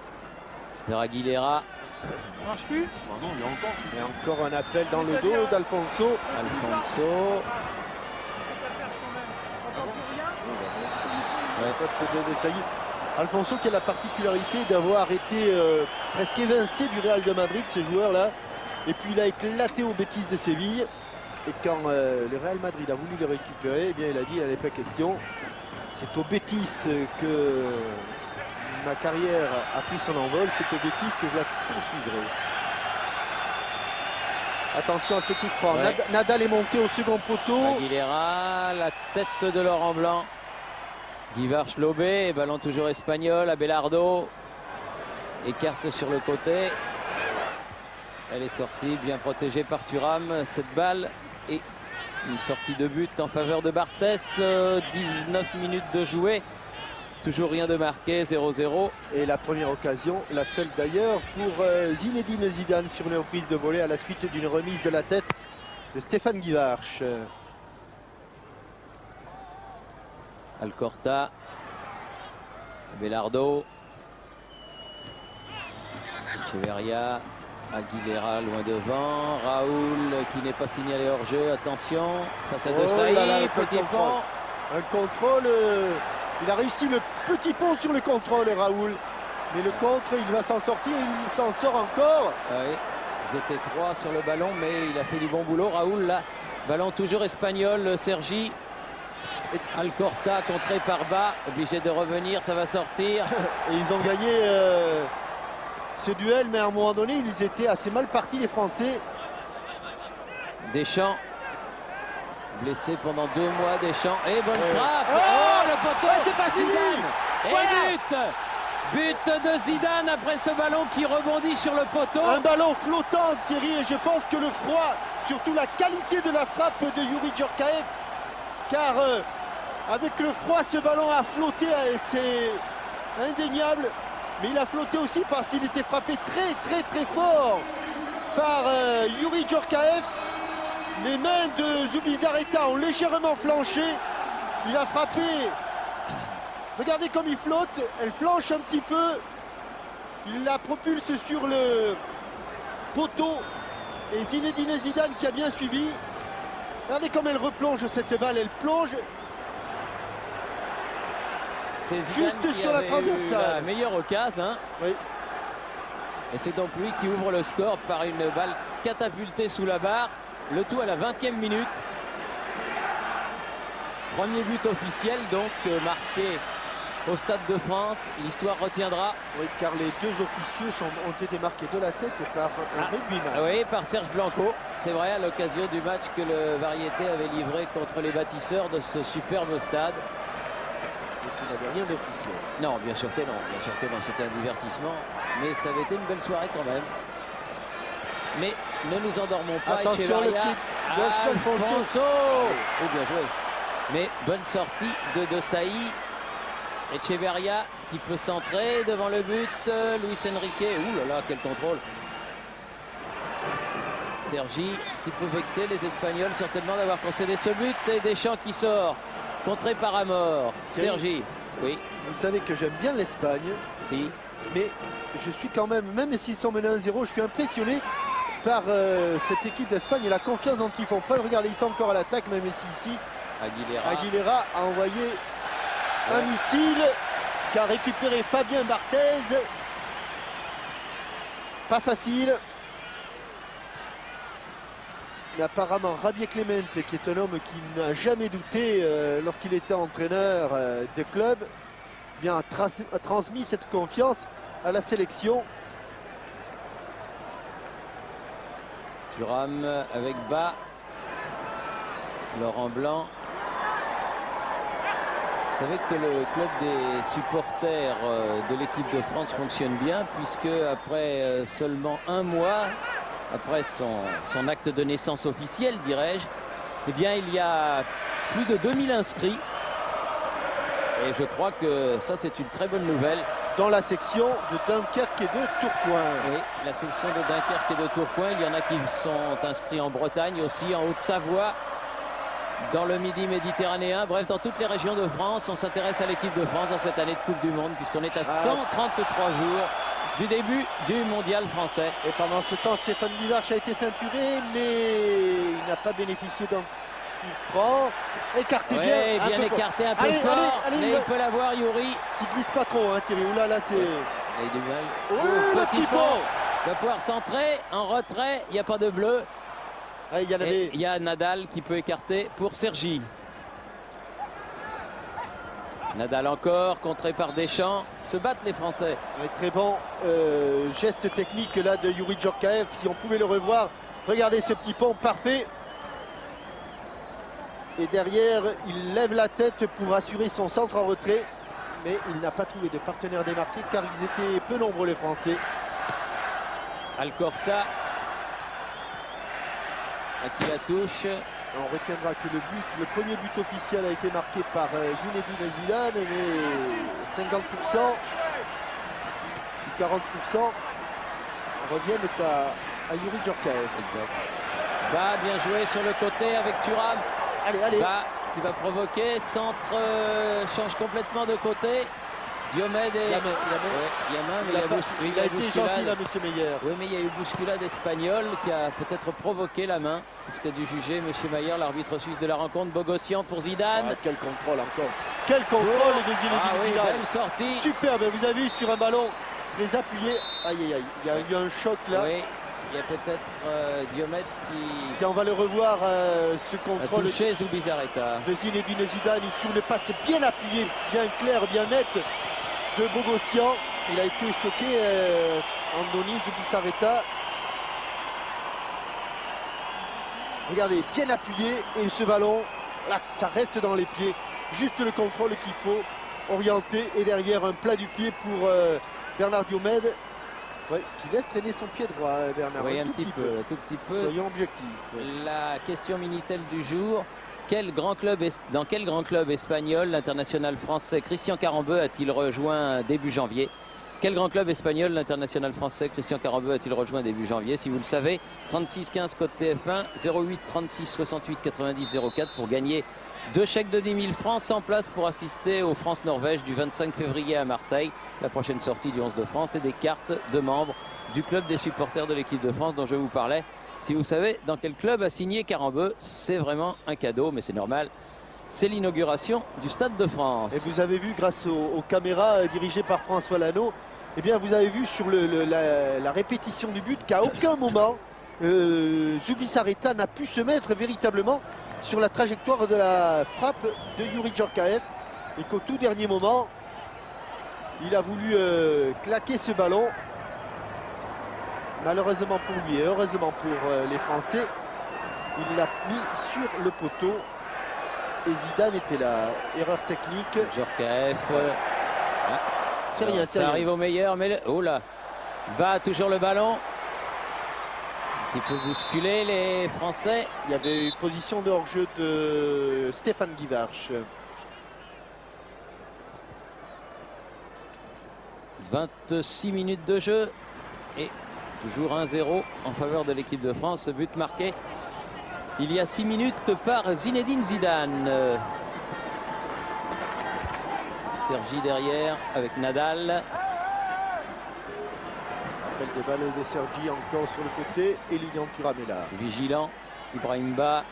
A: vers Aguilera.
E: Ça marche plus?
B: Non, il y a encore. Il y a encore un appel dans le dos d'Alfonso.
A: Alfonso.
B: Faute de Desailly. Alfonso qui a la particularité d'avoir été presque évincé du Real de Madrid, ce joueur-là. Et puis il a éclaté au Betis de Séville. Et quand le Real Madrid a voulu le récupérer, eh bien, il a dit il n'en est pas question. C'est au Betis que ma carrière a pris son envol. C'est au Betis que je la poursuivrai. Attention à ce coup franc.
A: Ouais.
B: Nadal est monté au second poteau.
A: Aguilera, la tête de Laurent Blanc. Guy Varch lobé, ballon toujours espagnol. Abelardo écarte sur le côté. Elle est sortie, bien protégée par Thuram, cette balle. Et une sortie de but en faveur de Barthès. 19 minutes de jouer. Toujours rien de marqué, 0-0.
B: Et la première occasion, la seule d'ailleurs, pour Zinedine Zidane sur une reprise de volée à la suite d'une remise de la tête de Stéphane Guy Varch.
A: Alcorta. Abelardo. Echeverria. Aguilera loin devant. Raoul qui n'est pas signalé hors jeu. Attention. Face à Desailly. Petit pont.
B: Un contrôle. Il a réussi le petit pont sur le contrôle, Raoul. Mais le contre, il va s'en sortir. Il s'en sort encore.
A: Oui. Ils étaient trois sur le ballon, mais il a fait du bon boulot. Raoul là. Ballon toujours espagnol. Sergi. Alcorta contré par bas, obligé de revenir, ça va sortir.
B: Et ils ont gagné ce duel, mais à un moment donné, ils étaient assez mal partis, les Français.
A: Deschamps, blessé pendant 2 mois, Deschamps. Et bonne frappe.
B: Oh,
A: le poteau.
B: Ouais, c'est pas fini.
A: Et
B: Voilà.
A: but de Zidane après ce ballon qui rebondit sur le poteau.
B: Un ballon flottant, Thierry, et je pense que le froid, surtout la qualité de la frappe de Youri Djorkaeff, car avec le froid, ce ballon a flotté, c'est indéniable. Mais il a flotté aussi parce qu'il était frappé très fort par Youri Djorkaeff. Les mains de Zubizarreta ont légèrement flanché. Il a frappé. Regardez comme il flotte. Elle flanche un petit peu. Il la propulse sur le poteau. Et Zinedine Zidane qui a bien suivi. Regardez comme elle replonge cette balle. Elle plonge.
A: C'est
B: juste sur la transversale.
A: La meilleure occasion. Hein.
B: Oui.
A: Et c'est donc lui qui ouvre le score par une balle catapultée sous la barre. Le tout à la 20e minute. Premier but officiel donc marqué au Stade de France. L'histoire retiendra.
B: Oui, car les deux officieux ont été marqués de la tête par un rugbyman.
A: Oui, par Serge Blanco. C'est vrai, à l'occasion du match que le Variété avait livré contre les bâtisseurs de ce superbe stade.
B: Et qui n'avait rien d'officiel.
A: Non, bien sûr que non. Bien sûr que non, c'était un divertissement. Mais ça avait été une belle soirée quand même. Mais ne nous endormons pas.
B: Attention, le kick de
A: Alfonso. Oh, bien joué. Mais bonne sortie de Desailly. Echeverria qui peut centrer devant le but. Luis Enrique. Ouh là là, quel contrôle. Sergi, un petit peu vexé, les Espagnols certainement d'avoir concédé ce but. Et Deschamps qui sort. Contré par Amor. Sergi. Oui.
B: Vous savez que j'aime bien l'Espagne.
A: Si.
B: Mais je suis quand même s'ils sont menés 1-0, je suis impressionné par cette équipe d'Espagne et la confiance dont ils font preuve. Regardez, ils sont encore à l'attaque, même si ici Aguilera a envoyé un missile qu'a récupéré Fabien Barthez. Pas facile. Mais apparemment Javier Clemente, qui est un homme qui n'a jamais douté lorsqu'il était entraîneur de club, bien a transmis cette confiance à la sélection.
A: Thuram avec Bas. Laurent Blanc. Vous savez que le club des supporters de l'équipe de France fonctionne bien, puisque après seulement un mois, après son acte de naissance officiel, dirais-je, eh bien il y a plus de 2000 inscrits. Et je crois que ça, c'est une très bonne nouvelle.
B: Dans la section de Dunkerque et de Tourcoing.
A: Oui, la section de Dunkerque et de Tourcoing. Il y en a qui sont inscrits en Bretagne aussi, en Haute-Savoie, dans le Midi méditerranéen. Bref, dans toutes les régions de France, on s'intéresse à l'équipe de France dans cette année de Coupe du Monde, puisqu'on est à 133 jours du début du mondial français.
B: Et pendant ce temps, Stéphane Guivarch a été ceinturé, mais il n'a pas bénéficié d'un coup franc. Écarté bien,
A: bien écarté, un peu fort, mais il peut l'avoir, Youri.
B: S'il glisse pas trop, hein, Thierry. Oula, là, c'est...
A: Il a eu du mal.
B: Oh, le petit pont.
A: Il va pouvoir centrer, en retrait, il n'y a pas de bleu.
B: Ah, il
A: y a Nadal qui peut écarter pour Sergi. Nadal encore, contré par Deschamps. Se battent les Français.
B: Très bon geste technique là de Youri Djorkaeff. Si on pouvait le revoir, regardez ce petit pont parfait. Et derrière, il lève la tête pour assurer son centre en retrait. Mais il n'a pas trouvé de partenaire démarqué car ils étaient peu nombreux les Français.
A: Alcorta à qui la touche.
B: On retiendra que le premier but officiel a été marqué par Zinedine Zidane, mais 50% ou 40% reviennent à Youri Djorkaeff.
A: Exact. Bas, bien joué sur le côté avec Thuram.
B: Allez.
A: Bas qui va provoquer, centre change complètement de côté. Diomède et...
B: Il y a main,
A: mais
B: il a été gentil là, monsieur Meyer.
A: Oui, mais il y a eu bousculade espagnole qui a peut-être provoqué la main. C'est ce qu'a dû juger monsieur Meyer, l'arbitre suisse de la rencontre. Bogossian pour Zidane.
B: Ah, quel contrôle encore. Quel contrôle de Zinedine Zidane.
A: Belle sortie.
B: Superbe, vous avez vu sur un ballon très appuyé. Aïe, il y a eu un choc là.
A: Oui, il y a peut-être Diomède qui...
B: On va le revoir, ce contrôle
A: touché Zubizarreta
B: de Zinedine Zidane sur une passe bien appuyée, bien claire, bien nette de Bogossian. Il a été choqué, Andoni Zubizarreta. Regardez, bien appuyé, et ce ballon, là, ça reste dans les pieds. Juste le contrôle qu'il faut orienter, et derrière un plat du pied pour Bernard Diomède. Ouais, qui laisse traîner son pied droit, Bernard.
A: Oui, un tout petit peu.
B: Soyons objectifs.
A: La question Minitel du jour. Dans quel grand club espagnol l'international français Christian Carambeu a-t-il rejoint début janvier? Quel grand club espagnol l'international français Christian Carambeu a-t-il rejoint début janvier? Si vous le savez, 36 15 code TF1, 08 36 68 90 04 pour gagner 2 chèques de 10 000 francs, 100 places pour assister aux France-Norvège du 25 février à Marseille, la prochaine sortie du 11 de France, et des cartes de membres du club des supporters de l'équipe de France dont je vous parlais. Si vous savez dans quel club a signé Carambeu, c'est vraiment un cadeau, mais c'est normal. C'est l'inauguration du Stade de France.
B: Et vous avez vu, grâce aux caméras dirigées par François Lano, eh bien vous avez vu sur la répétition du but qu'à aucun moment Zubizarreta n'a pu se mettre véritablement sur la trajectoire de la frappe de Youri Djorkaeff, et qu'au tout dernier moment, Il a voulu claquer ce ballon. Malheureusement pour lui et heureusement pour les Français, il l'a mis sur le poteau. Et Zidane était là. Erreur technique.
A: Djorkaeff.
B: C'est rien, c'est
A: Ça
B: rien.
A: arrive au meilleur, mais oh là, bat toujours le ballon. Un petit peu bousculé les Français.
B: Il y avait une position de hors-jeu de Stéphane Guivarch.
A: 26 minutes de jeu et toujours 1-0 en faveur de l'équipe de France. Ce but marqué il y a 6 minutes par Zinedine Zidane. Sergi derrière avec Nadal.
B: Appel de balle de Sergi encore sur le côté. Et Lilian Thuram est là.
A: Vigilant, Ibrahim Ba.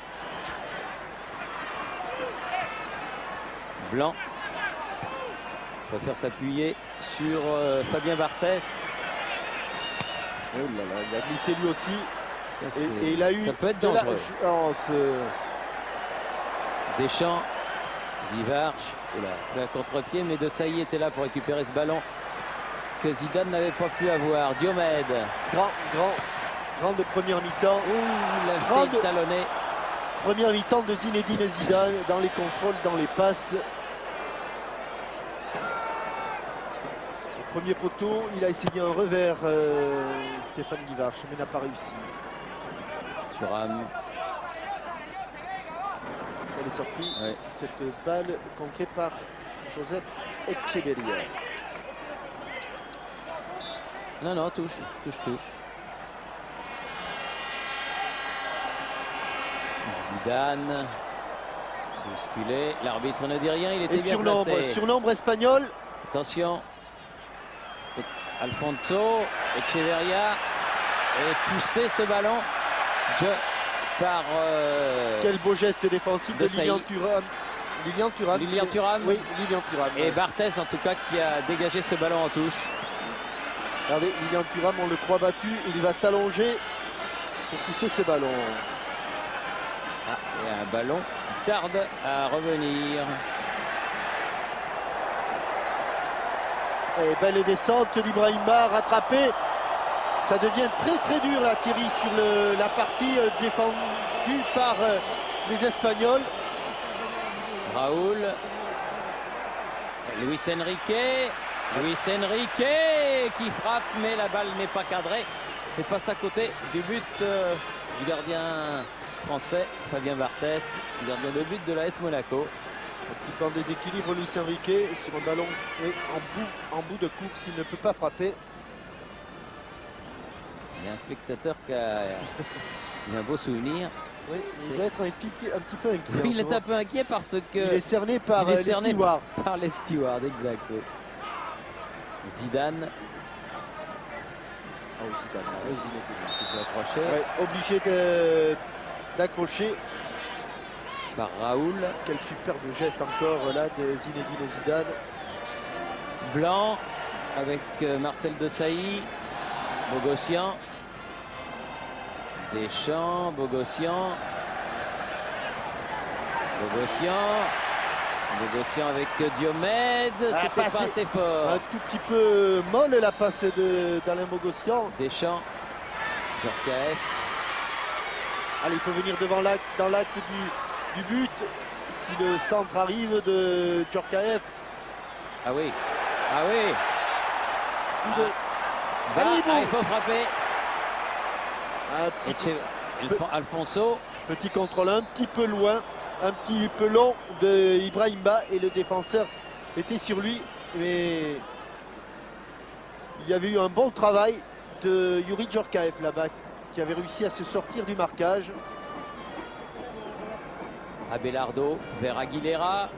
A: Blanc préfère s'appuyer sur Fabien Barthez.
B: Oh là là, il a glissé lui aussi.
A: Ça,
B: Et il a eu
A: ça peut être
B: de la
A: dangereux.
B: chance.
A: Deschamps, Guivarch, et là, à contre-pied, mais De Sailly était là pour récupérer ce ballon que Zidane n'avait pas pu avoir. Diomède.
B: Grand de première mi-temps.
A: Ouh, il
B: Grande-
A: s'est talonné.
B: Première mi-temps de Zinedine Zidane dans les contrôles, dans les passes. Au premier poteau, il a essayé un revers, Stéphane Guivarch, mais n'a pas réussi.
A: Thuram.
B: Elle est sortie,
A: Ouais.
B: cette balle conquée par Joseph Echeverria.
A: Non, touche. Zidane. Bousculé. L'arbitre ne dit rien, il était
B: Et
A: bien placé.
B: surnombre espagnol.
A: Attention. Alfonso, Echeverria. Et pousser ce ballon par
B: Quel beau geste défensif de
A: De Sailly.
B: Lilian Thuram.
A: Lilian Thuram.
B: Oui, Lilian Thuram.
A: Et Barthez en tout cas qui a dégagé ce ballon en touche.
B: Regardez, Lilian Thuram, on le croit battu. Il va s'allonger pour pousser ce ballon.
A: Et un ballon qui tarde à revenir.
B: Et belle descente d'Ibrahim Ba, rattrapé. Ça devient très dur là, Thierry, sur la partie défendue par les Espagnols.
A: Raoul. Luis Enrique qui frappe, mais la balle n'est pas cadrée et passe à côté du but du gardien français Fabien Barthez, gardien de but de l'AS Monaco.
B: Un petit peu en déséquilibre, Luis Enrique sur un ballon et en bout de course, il ne peut pas frapper.
A: Il y a un spectateur qui a un beau souvenir.
B: Oui, il doit être un petit peu inquiet.
A: Il est un peu inquiet parce que
B: il est cerné par
A: il est
B: les
A: cerné
B: stewards.
A: par les stewards, exact. Oui. Zidane.
B: Oh, Zidane,
A: Oui, Zinedine, un petit peu accroché
B: ouais, obligé d'accrocher.
A: par Raoul.
B: Quel superbe geste encore là de Zinedine Zidane.
A: Blanc avec Marcel Desailly. Bogossian. Deschamps, Bogossian avec Diomède. C'était pas assez fort.
B: Un tout petit peu molle la passe d'Alain Bogossian.
A: Deschamps, Djorkaeff.
B: Allez, il faut venir dans l'axe du but. Si le centre arrive de Djorkaeff.
A: Ah oui.
B: Il
A: Il faut frapper.
B: Un petit,
A: Alfonso.
B: petit contrôle un petit peu loin, un petit peu long de Ibrahim Ba et le défenseur était sur lui. Mais il y avait eu un bon travail de Youri Djorkaeff là-bas qui avait réussi à se sortir du marquage.
A: Abelardo vers Aguilera.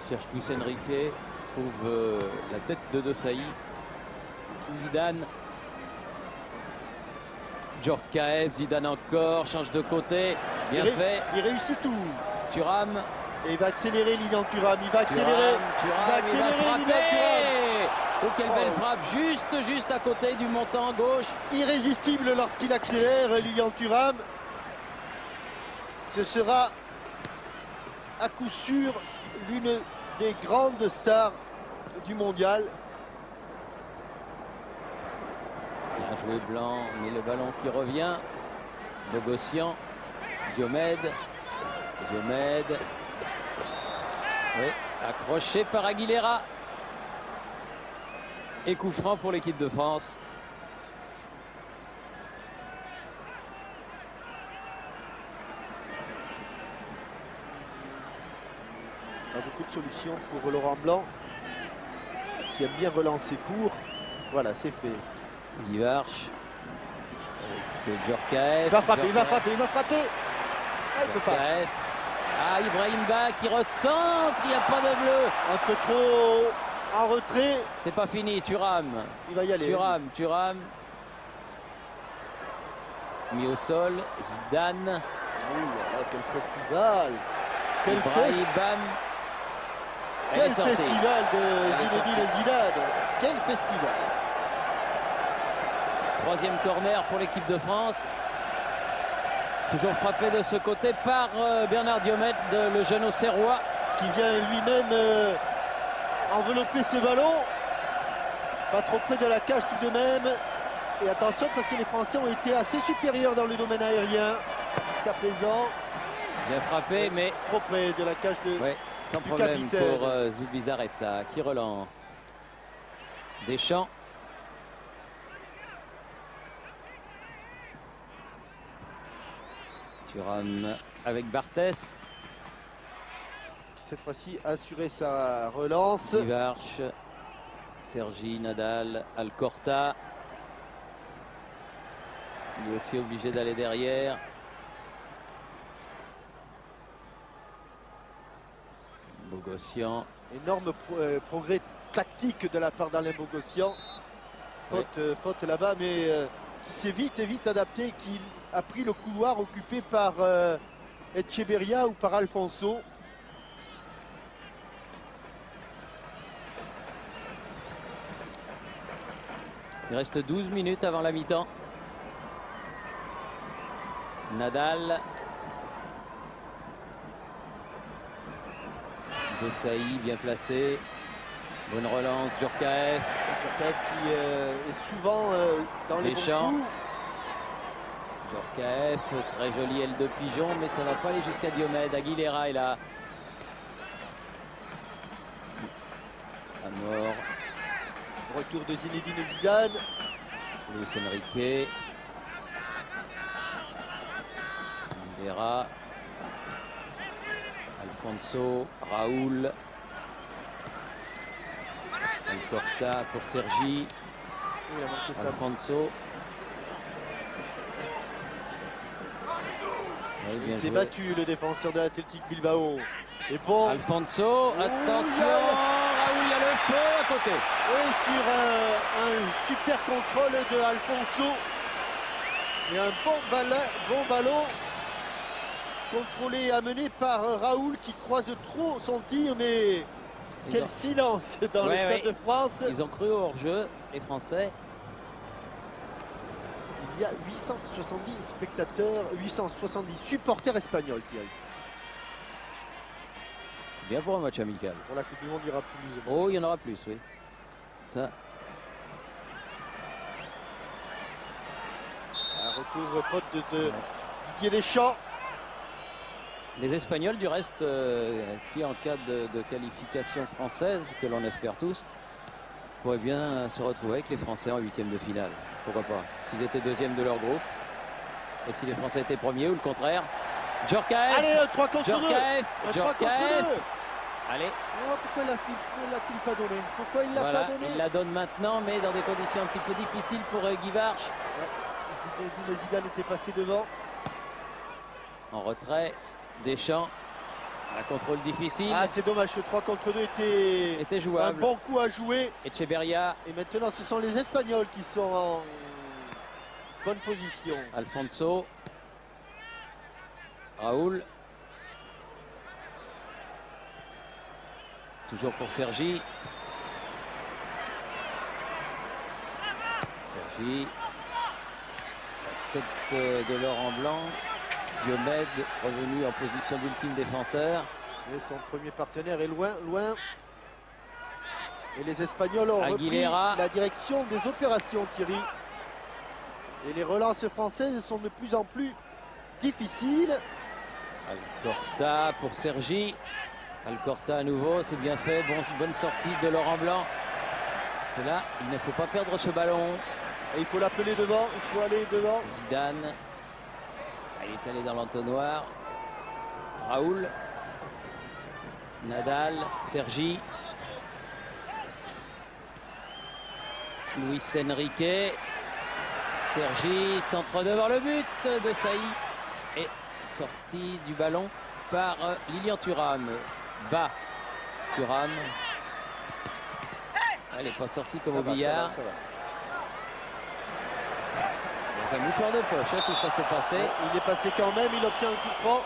A: Cherche Luis Enrique. Trouve la tête de Desailly. Zidane. Djorkaeff, Zidane encore, change de côté. Bien fait.
B: Il réussit tout.
A: Thuram.
B: Et il va accélérer Lilian Thuram. Il va accélérer.
A: Thuram,
B: il va accélérer
A: frapper.
B: Lilian Thuram.
A: Oh, quelle belle frappe. Juste à côté du montant gauche.
B: Irrésistible lorsqu'il accélère Lilian Thuram. Ce sera à coup sûr l'une des grandes stars du mondial.
A: Bien joué Blanc, mais le ballon qui revient. Bogossian, Diomède. Diomède. Oui, accroché par Aguilera. Et coup franc pour l'équipe de France.
B: Pas beaucoup de solutions pour Laurent Blanc, qui aime bien relancer court. Voilà, c'est fait.
A: Guivarch avec Djorkaeff.
B: Il va frapper, il va frapper, il va frapper. Ah, il peut pas.
A: Djorkaeff. Ah, Ibrahim Ba qui recentre, il n'y a pas de bleu.
B: Un peu trop en retrait.
A: C'est pas fini, Thuram.
B: Il va y aller.
A: Thuram. Mis au sol, Zidane.
B: Oui, voilà, quel festival. Quel festival de Zinedine Zidane. Quel festival.
A: Troisième corner pour l'équipe de France. Toujours frappé de ce côté par Bernard Diomède, le jeune Auxerrois.
B: Qui vient lui-même envelopper ce ballon. Pas trop près de la cage tout de même. Et attention parce que les Français ont été assez supérieurs dans le domaine aérien jusqu'à présent.
A: Bien frappé, mais
B: trop près de la cage de
A: sans problème
B: capitaine.
A: Pour Zubizarreta qui relance. Deschamps. Thuram avec Barthès.
B: Cette fois-ci assurer sa relance.
A: Guivarch, Sergi, Nadal, Alcorta. Il est aussi obligé d'aller derrière. Bogossian.
B: Énorme progrès tactique de la part d'Alain Bogossian. Faute là-bas, mais qui s'est vite adapté, qui a pris le couloir occupé par Echeverria ou par Alfonso.
A: Il reste 12 minutes avant la mi-temps. Nadal. Desailly bien placé. Bonne relance, Djorkaeff.
B: Djorkaeff qui est souvent dans les bons coups.
A: Djorkaeff, très jolie aile de pigeon, mais ça ne va pas aller jusqu'à Diomède. Aguilera est là. À mort.
B: Retour de Zinedine Zidane.
A: Luis Enrique. Aguilera. Alfonso, Raoul. Alcorta pour Sergi. Alfonso.
B: Il s'est battu, le défenseur de l'Athletic Bilbao. Et bon.
A: Alfonso, attention, Raoul, il y a le feu à côté.
B: Oui, sur un super contrôle de Alfonso. Et un bon ballon contrôlé et amené par Raoul qui croise trop son tir, mais quel silence dans le Stade de France.
A: Ils ont cru au hors-jeu, les Français.
B: Il y a 870 spectateurs, 870 supporters espagnols qui arrivent.
A: C'est bien pour un match amical.
B: Pour la Coupe du Monde, il y aura plus.
A: Oh, il y en aura plus, oui. Ça.
B: Un retour faute de Didier Deschamps.
A: Les Espagnols, du reste, qui en cas de qualification française, que l'on espère tous, pourraient bien se retrouver avec les Français en huitième de finale. Pourquoi pas, s'ils étaient deuxièmes de leur groupe. Et si les Français étaient premiers ou le contraire. Djorkaeff.
B: Allez, 3 contre 2.
A: Djorkaeff. Allez.
B: Oh, pourquoi il l'a-t-il pas donné? Pourquoi il l'a pas donné?
A: Il la donne maintenant, mais dans des conditions un petit peu difficiles pour Guivarch.
B: Zinedine Zidane était passé devant.
A: En retrait, Deschamps. Un contrôle difficile.
B: Ah, c'est dommage, ce 3 contre 2 était
A: jouable.
B: Un bon coup à jouer.
A: Echeverria.
B: Et maintenant, ce sont les Espagnols qui sont en bonne position.
A: Alfonso. Raoul. Toujours pour Sergi. Sergi. La tête de Laurent Blanc. Diomède revenu en position d'ultime défenseur.
B: Et son premier partenaire est loin. Et les Espagnols ont
A: Aguilera.
B: repris la direction des opérations, Thierry. Et les relances françaises sont de plus en plus difficiles.
A: Alcorta pour Sergi. Alcorta à nouveau, c'est bien fait. Bonne sortie de Laurent Blanc. Et là, il ne faut pas perdre ce ballon.
B: Et il faut l'appeler devant, il faut aller devant.
A: Zidane. Il est allé dans l'entonnoir. Raoul. Nadal. Sergi. Luis Enrique. Sergi, centre devant le but de Saï. Et sortie du ballon par Lilian Thuram. Bas. Thuram. Elle n'est pas sortie comme au billard.
B: Ça va.
A: Dans un mouchoir de poche, hein, tout ça s'est passé.
B: Il est passé quand même, il obtient un coup franc.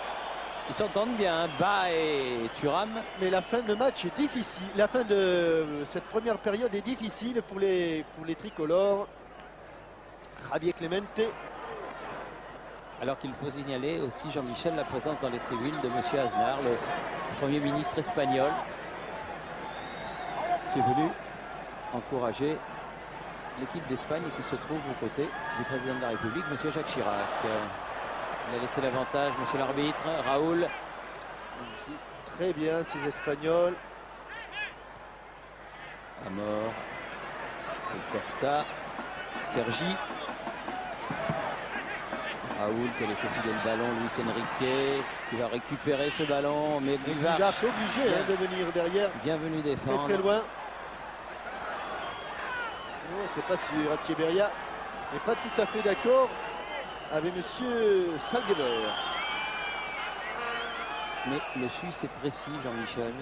A: Ils s'entendent bien, hein, Bas et Thuram.
B: Mais la fin de match est difficile. La fin de cette première période est difficile pour les tricolores. Javier Clemente.
A: Alors qu'il faut signaler aussi, Jean-Michel, la présence dans les tribunes de M. Aznar, le Premier ministre espagnol, qui est venu encourager l'équipe d'Espagne et qui se trouve aux côtés du président de la République, M. Jacques Chirac. Il a laissé l'avantage, M. l'arbitre, Raoul.
B: Il joue très bien ces Espagnols.
A: Amor, Alcorta, Sergi. Raoul qui a laissé filer le ballon, Luis Enrique qui va récupérer ce ballon, mais Guivarch
B: est obligé de venir derrière.
A: Bien venu défendre.
B: Très loin. Non, c'est pas sûr. Echeverria n'est pas tout à fait d'accord avec monsieur Salgeber.
A: Mais le Suisse est précis, Jean-Michel.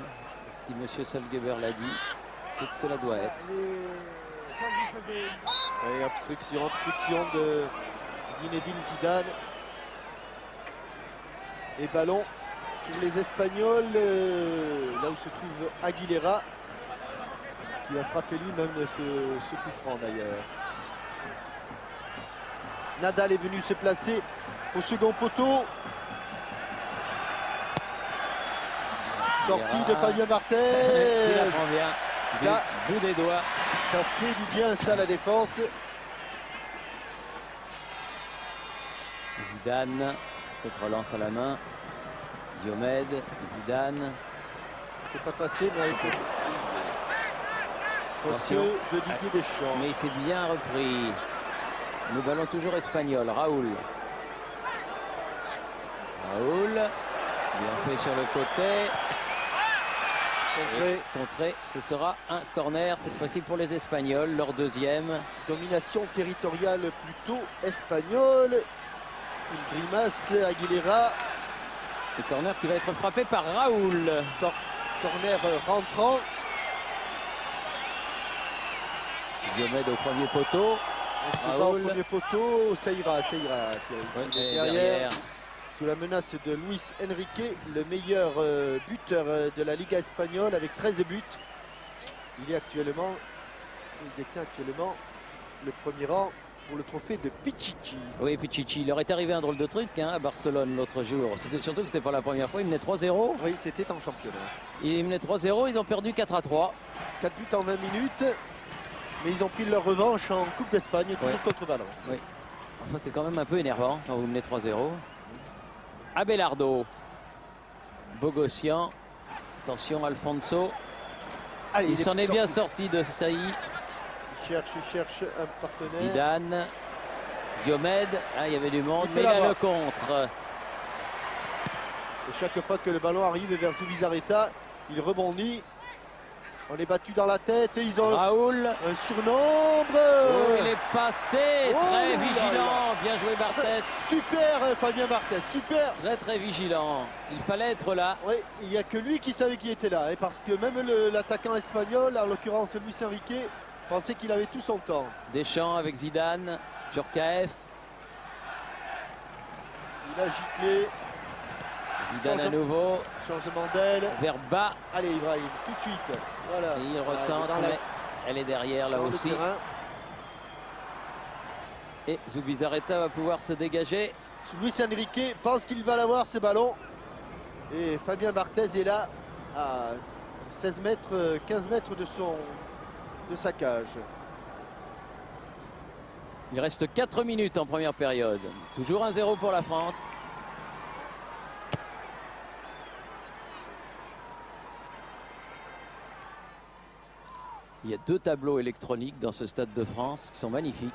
A: Si monsieur Salgeber l'a dit, c'est que cela doit être.
B: Et obstruction de Zinedine Zidane. Et ballon pour les Espagnols, là où se trouve Aguilera, qui a frappé lui-même ce coup franc d'ailleurs. Nadal est venu se placer au second poteau. Sortie de Fabien Barthez.
A: Il la prend bien.
B: Ça,
A: bout des doigts.
B: Ça fait du bien, ça, la défense.
A: Zidane, cette relance à la main. Diomède, Zidane.
B: C'est pas passé, mais avec Fosqueux de Didier Deschamps.
A: Mais il s'est bien repris. Le ballon toujours espagnol. Raoul. Raoul. Bien fait sur le côté. Contré. Ce sera un corner, cette fois-ci pour les Espagnols. Leur deuxième.
B: Domination territoriale plutôt espagnole. Il grimace Aguilera.
A: Le corner qui va être frappé par Raoul.
B: Corner rentrant.
A: Diomède au premier poteau.
B: On se bat au premier poteau. Ça ira.
A: Ouais,
B: derrière. Sous la menace de Luis Enrique, le meilleur buteur de la Liga espagnole avec 13 buts. Il détient actuellement le premier rang pour le trophée de Pichichi.
A: Oui, Pichichi. Il leur est arrivé un drôle de truc à Barcelone l'autre jour. Surtout que c'était pas la première fois. Il menait 3-0.
B: Oui, c'était en championnat.
A: Il menait 3-0. Ils ont perdu 4-3.
B: 4 buts en 20 minutes. Mais ils ont pris leur revanche en Coupe d'Espagne, contre Valence.
A: Oui. Enfin, c'est quand même un peu énervant quand vous menez 3-0. Abelardo. Bogossian. Attention, Alfonso.
B: Allez,
A: il s'en est bien sorti de Saï.
B: Il cherche un partenaire.
A: Zidane. Diomède. Ah, il y avait du monde, mais il a le contre.
B: Et chaque fois que le ballon arrive vers Zubizarreta, il rebondit. On est battu dans la tête et ils ont
A: Raoul.
B: Un surnombre.
A: Oh, il est passé. Très vigilant. Bien joué Barthez.
B: Super Fabien Barthez, super.
A: Très vigilant. Il fallait être là.
B: Oui, il n'y a que lui qui savait qu'il était là. Parce que même l'attaquant espagnol, en l'occurrence Luis Enrique, pensait qu'il avait tout son temps.
A: Deschamps avec Zidane. Djorkaeff.
B: Il a giclé.
A: Zidane à nouveau.
B: Changement d'aile.
A: Vers bas.
B: Allez Ibrahim, tout de suite. Voilà.
A: Et il recentre, mais elle est derrière là aussi. Et Zubizarreta va pouvoir se dégager.
B: Luis Enrique pense qu'il va l'avoir ce ballon. Et Fabien Barthez est là à 16 mètres, 15 mètres de de sa cage.
A: Il reste 4 minutes en première période. Toujours 1-0 pour la France. Il y a 2 tableaux électroniques dans ce Stade de France qui sont magnifiques.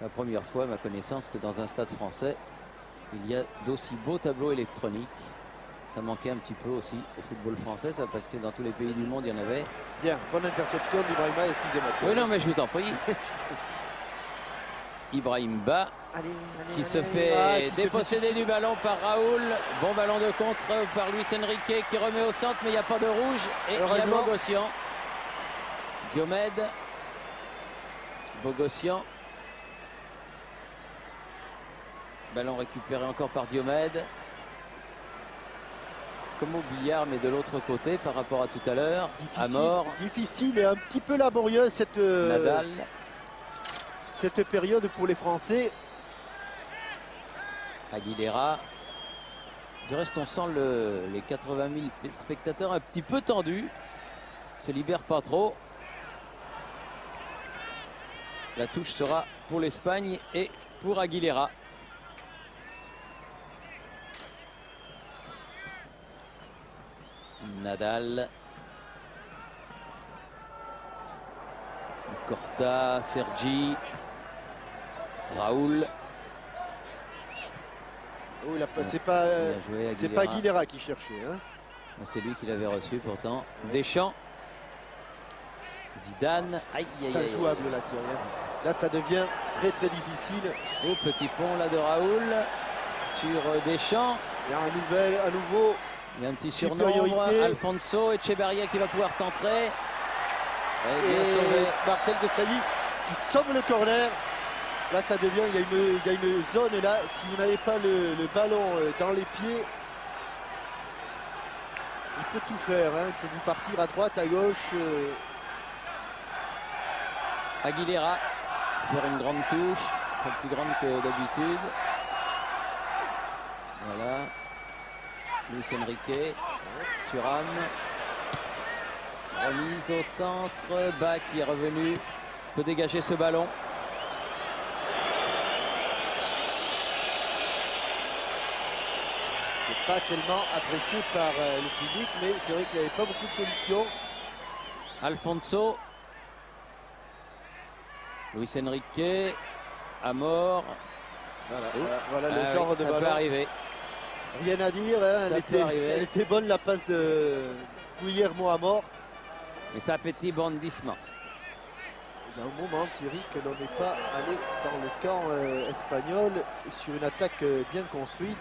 A: La première fois, à ma connaissance, que dans un stade français, il y a d'aussi beaux tableaux électroniques. Ça manquait un petit peu aussi au football français, ça, parce que dans tous les pays du monde, il y en avait.
B: Bien, bonne interception d'Ibrahima, excusez-moi.
A: Oui, non, mais je vous en prie. Ibrahim Ba, qui se fait déposséder du ballon par Raoul. Bon ballon de contre par Luis Enrique, qui remet au centre, mais il n'y a pas de rouge. Et il y a Bogossian. Diomède. Bogossian. Ballon récupéré encore par Diomède. Comme au billard, mais de l'autre côté par rapport à tout à l'heure. À mort.
B: Difficile et un petit peu laborieuse cette,
A: Nadal.
B: Cette période pour les Français.
A: Aguilera. Du reste, on sent les 80 000 spectateurs un petit peu tendus. Se libère pas trop. La touche sera pour l'Espagne et pour Aguilera. Nadal. Corta, Sergi. Raoul.
B: Oh, c'est pas Aguilera qui cherchait. Hein.
A: C'est lui qui l'avait reçu pourtant. Deschamps. Zidane. Aïe, aïe,
B: c'est injouable là, Thierry. Là, ça devient très très difficile.
A: Au petit pont là de Raoul sur Deschamps.
B: Il y a à nouveau.
A: Il y a un petit surnombre. Alfonso Echeverria qui va pouvoir centrer.
B: Et Marcel Desailly qui sauve le corner. Là, ça devient, il y a une zone là. Si vous n'avez pas le ballon dans les pieds, il peut tout faire. Hein. Il peut vous partir à droite, à gauche.
A: Aguilera faire une grande touche, plus grande que d'habitude. Voilà. Luis Enrique, Thuram. Remise au centre, Bas qui est revenu, peut dégager ce ballon.
B: C'est pas tellement apprécié par le public, mais c'est vrai qu'il n'y avait pas beaucoup de solutions.
A: Alfonso. Luis Enrique, à mort.
B: Voilà le genre de ballon.
A: Ça peut arriver.
B: Rien à dire, hein. Elle était bonne la passe de Guillermo à mort.
A: Et ça petit bondissement.
B: Il y a un moment, Thierry, que l'on n'est pas allé dans le camp espagnol sur une attaque bien construite.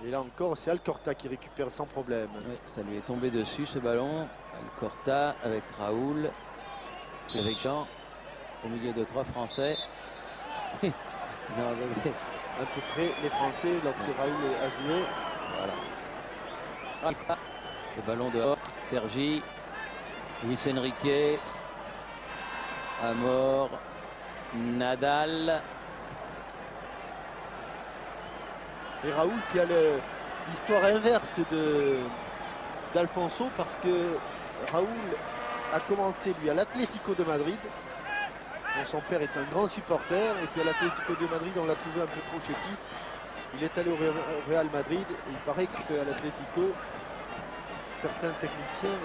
B: Et là encore, c'est Alcorta qui récupère sans problème.
A: Oui, ça lui est tombé dessus ce ballon. Alcorta avec Raoul, puis avec Jean, au milieu de 3 Français. Non,
B: à peu près les Français lorsque Raoul a joué.
A: Voilà. Le ballon dehors. Sergi, Luis Enrique, Amor, Nadal.
B: Et Raoul qui a l'histoire inverse d'Alfonso, parce que Raoul a commencé lui à l'Atlético de Madrid. Bon, son père est un grand supporter, et puis à l'Atlético de Madrid on l'a trouvé un peu trop chétif. Il est allé au Real Madrid et il paraît qu'à l'Atlético certains techniciens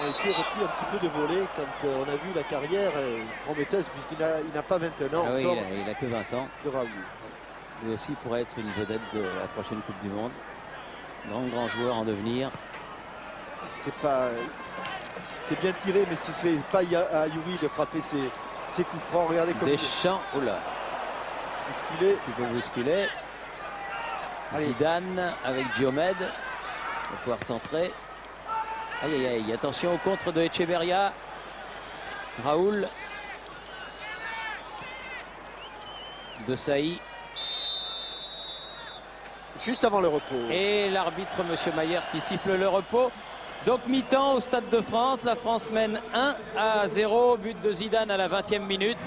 B: ont été repris un petit peu de volée quand on a vu la carrière prometteuse, puisqu'il n'a pas 21 ans
A: oui,
B: encore.
A: Il a que 20 ans.
B: De Raoul.
A: Lui aussi pourrait être une vedette de la prochaine Coupe du Monde. Grand joueur en devenir.
B: C'est bien tiré, mais ce serait pas à Yuri de frapper ses coups francs. Regardez comme
A: Deschamps, oula.
B: Bousculé.
A: Tu peux bousculer. Zidane avec Diomède. Il va pouvoir centrer. Aïe aïe aïe, attention au contre de Echeverria. Raoul. Desailly.
B: Juste avant le repos.
A: Et l'arbitre, M. Mayer, qui siffle le repos. Donc mi-temps au Stade de France. La France mène 1-0. But de Zidane à la 20e minute.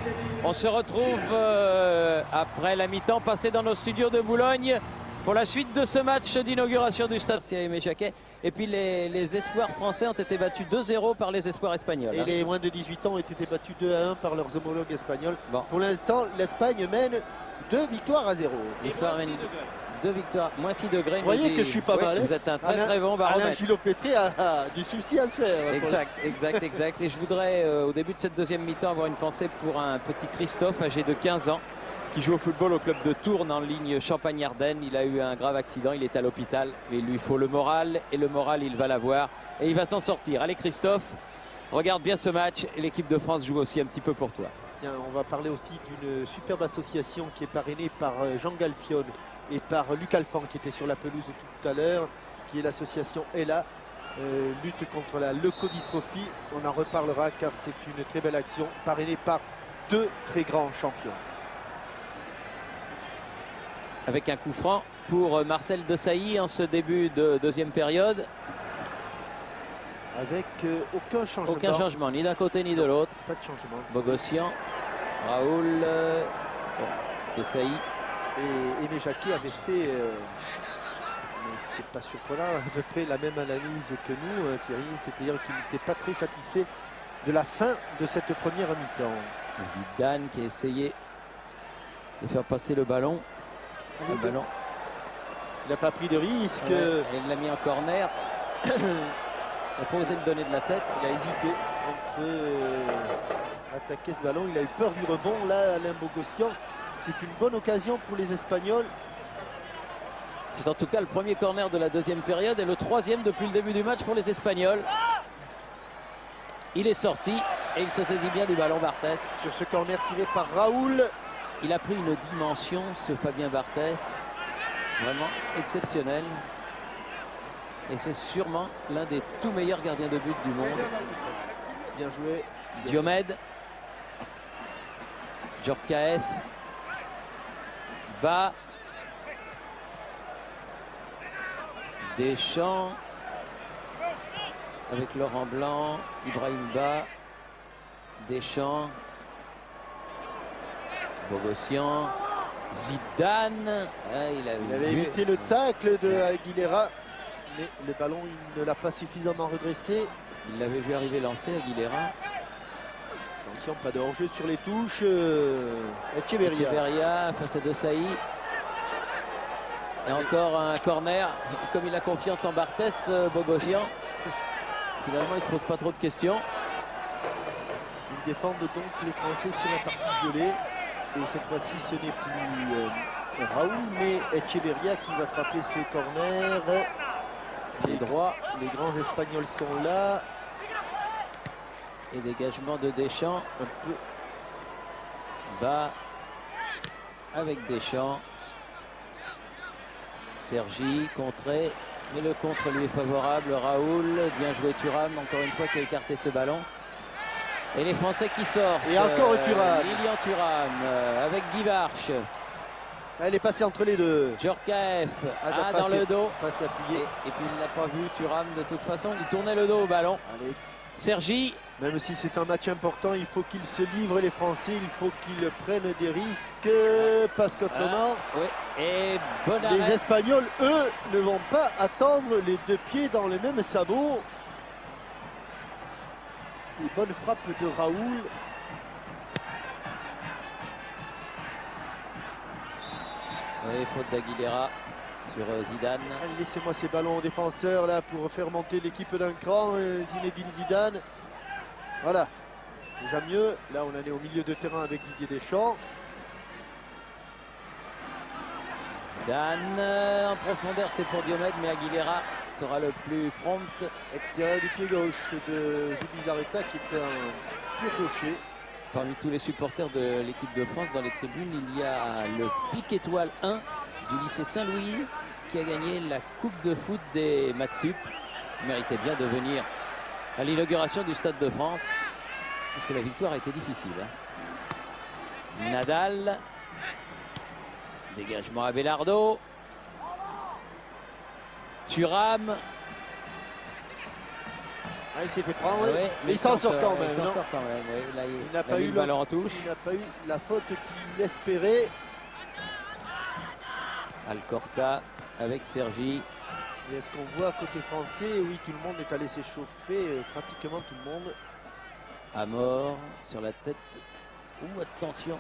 A: On se retrouve après la mi-temps, passé dans nos studios de Boulogne. pour la suite de ce match d'inauguration du stade Aimé Jacquet. Et puis les espoirs français ont été battus 2-0 par les espoirs espagnols.
B: Et les moins de 18 ans ont été battus 2-1 par leurs homologues espagnols.
A: Bon.
B: Pour l'instant, l'Espagne mène 2 victoires à 0.
A: L'histoire mène 2 victoires, moins 6 degrés.
B: Vous voyez que je suis pas mal.
A: Vous êtes un très bon baromètre.
B: Alain Gillot-Pétré a du souci à se faire.
A: Exact. Et je voudrais, au début de cette deuxième mi-temps, avoir une pensée pour un petit Christophe, âgé de 15 ans, qui joue au football au club de Tourne en ligne Champagne-Ardenne. Il a eu un grave accident, il est à l'hôpital, mais il lui faut le moral, et le moral, il va l'avoir, et il va s'en sortir. Allez Christophe, regarde bien ce match, et l'équipe de France joue aussi un petit peu pour toi.
B: Tiens, on va parler aussi d'une superbe association qui est parrainée par Jean Galfione et par Luc Alphand, qui était sur la pelouse tout à l'heure, qui est l'association ELA, lutte contre la leucodystrophie. On en reparlera car c'est une très belle action, parrainée par 2 très grands champions.
A: Avec un coup franc pour Marcel Desailly en ce début de deuxième période.
B: Avec aucun changement.
A: Aucun changement, ni d'un côté ni de l'autre.
B: Pas de changement.
A: Bogossian, Raoul, Desailly.
B: Et Aimé Jacquet avait fait, mais c'est pas surprenant, à peu près la même analyse que nous, Thierry. C'est-à-dire qu'il n'était pas très satisfait de la fin de cette première mi-temps.
A: Zidane qui a essayé de faire passer le ballon. Il
B: n'a pas pris de risque.
A: Il l'a mis en corner. Il n'a pas osé le donner de la tête.
B: Il a hésité entre attaquer ce ballon. Il a eu peur du rebond. Là, Alain Bogossian, c'est une bonne occasion pour les Espagnols.
A: C'est en tout cas le premier corner de la deuxième période et le troisième depuis le début du match pour les Espagnols. Il est sorti et il se saisit bien du ballon, Barthès.
B: Sur ce corner tiré par Raoul.
A: Il a pris une dimension, ce Fabien Barthès, vraiment exceptionnel. Et c'est sûrement l'un des tout meilleurs gardiens de but du monde.
B: Bien joué.
A: Diomède, Djorkaeff, Ba, Deschamps, avec Laurent Blanc, Ibrahim Ba, Deschamps, Bogossian, Zidane. Ah, il avait
B: évité le tacle de Aguilera, mais le ballon il ne l'a pas suffisamment redressé.
A: Il l'avait vu arriver lancé, Aguilera.
B: Attention, pas de hors-jeu sur les touches.
A: Echeverria face à Desailly. Et encore un corner. Et comme il a confiance en Barthès, Bogossian, finalement il ne se pose pas trop de questions.
B: Ils défendent donc les Français sur la partie gelée. Et cette fois-ci, ce n'est plus Raoul, mais Echeverria qui va frapper ce corner.
A: Les droits.
B: Les grands Espagnols sont là.
A: Et dégagement de Deschamps.
B: Un peu
A: bas avec Deschamps. Sergi contré. Mais le contre lui est favorable. Raoul, bien joué Thuram, encore une fois qui a écarté ce ballon. Et les Français qui sortent.
B: Et encore Thuram.
A: Lilian Thuram avec Guy Varche.
B: Elle est passée entre les deux.
A: Djorkaeff dans le dos.
B: Passe appuyé.
A: Et puis il ne l'a pas vu Thuram de toute façon. Il tournait le dos au ballon.
B: Allez.
A: Sergi.
B: Même si c'est un match important, il faut qu'ils se livrent les Français. Il faut qu'ils prennent des risques. Parce qu'autrement,
A: oui. Et bon
B: les Espagnols, eux, ne vont pas attendre les deux pieds dans les mêmes sabots. Et bonne frappe de Raoul.
A: Oui, faute d'Aguilera sur Zidane.
B: Laissez-moi ces ballons aux défenseurs là pour faire monter l'équipe d'un cran. Zinedine Zidane. Voilà. Déjà mieux. Là, on en est au milieu de terrain avec Didier Deschamps.
A: Zidane en profondeur, c'était pour Diomède, mais Aguilera sera le plus prompt.
B: Extérieur du pied gauche de Zubizarreta qui est un pur gaucher.
A: Parmi tous les supporters de l'équipe de France dans les tribunes, il y a le Pic Étoile 1 du lycée Saint-Louis qui a gagné la coupe de foot des Matsup. Il méritait bien de venir à l'inauguration du Stade de France parce que la victoire a été difficile. Nadal, dégagement à Belardo, Thuram.
B: Ah, il s'est fait prendre,
A: ouais,
B: mais il s'en sort quand même.
A: Il s'en sort quand même, oui. Là,
B: il n'a pas eu
A: le ballon en touche.
B: Il n'a pas eu la faute qu'il espérait.
A: Alcorta avec Sergi.
B: Et est-ce qu'on voit côté français? Oui, tout le monde est allé s'échauffer, pratiquement tout le monde.
A: Amor sur la tête. Ouh, attention.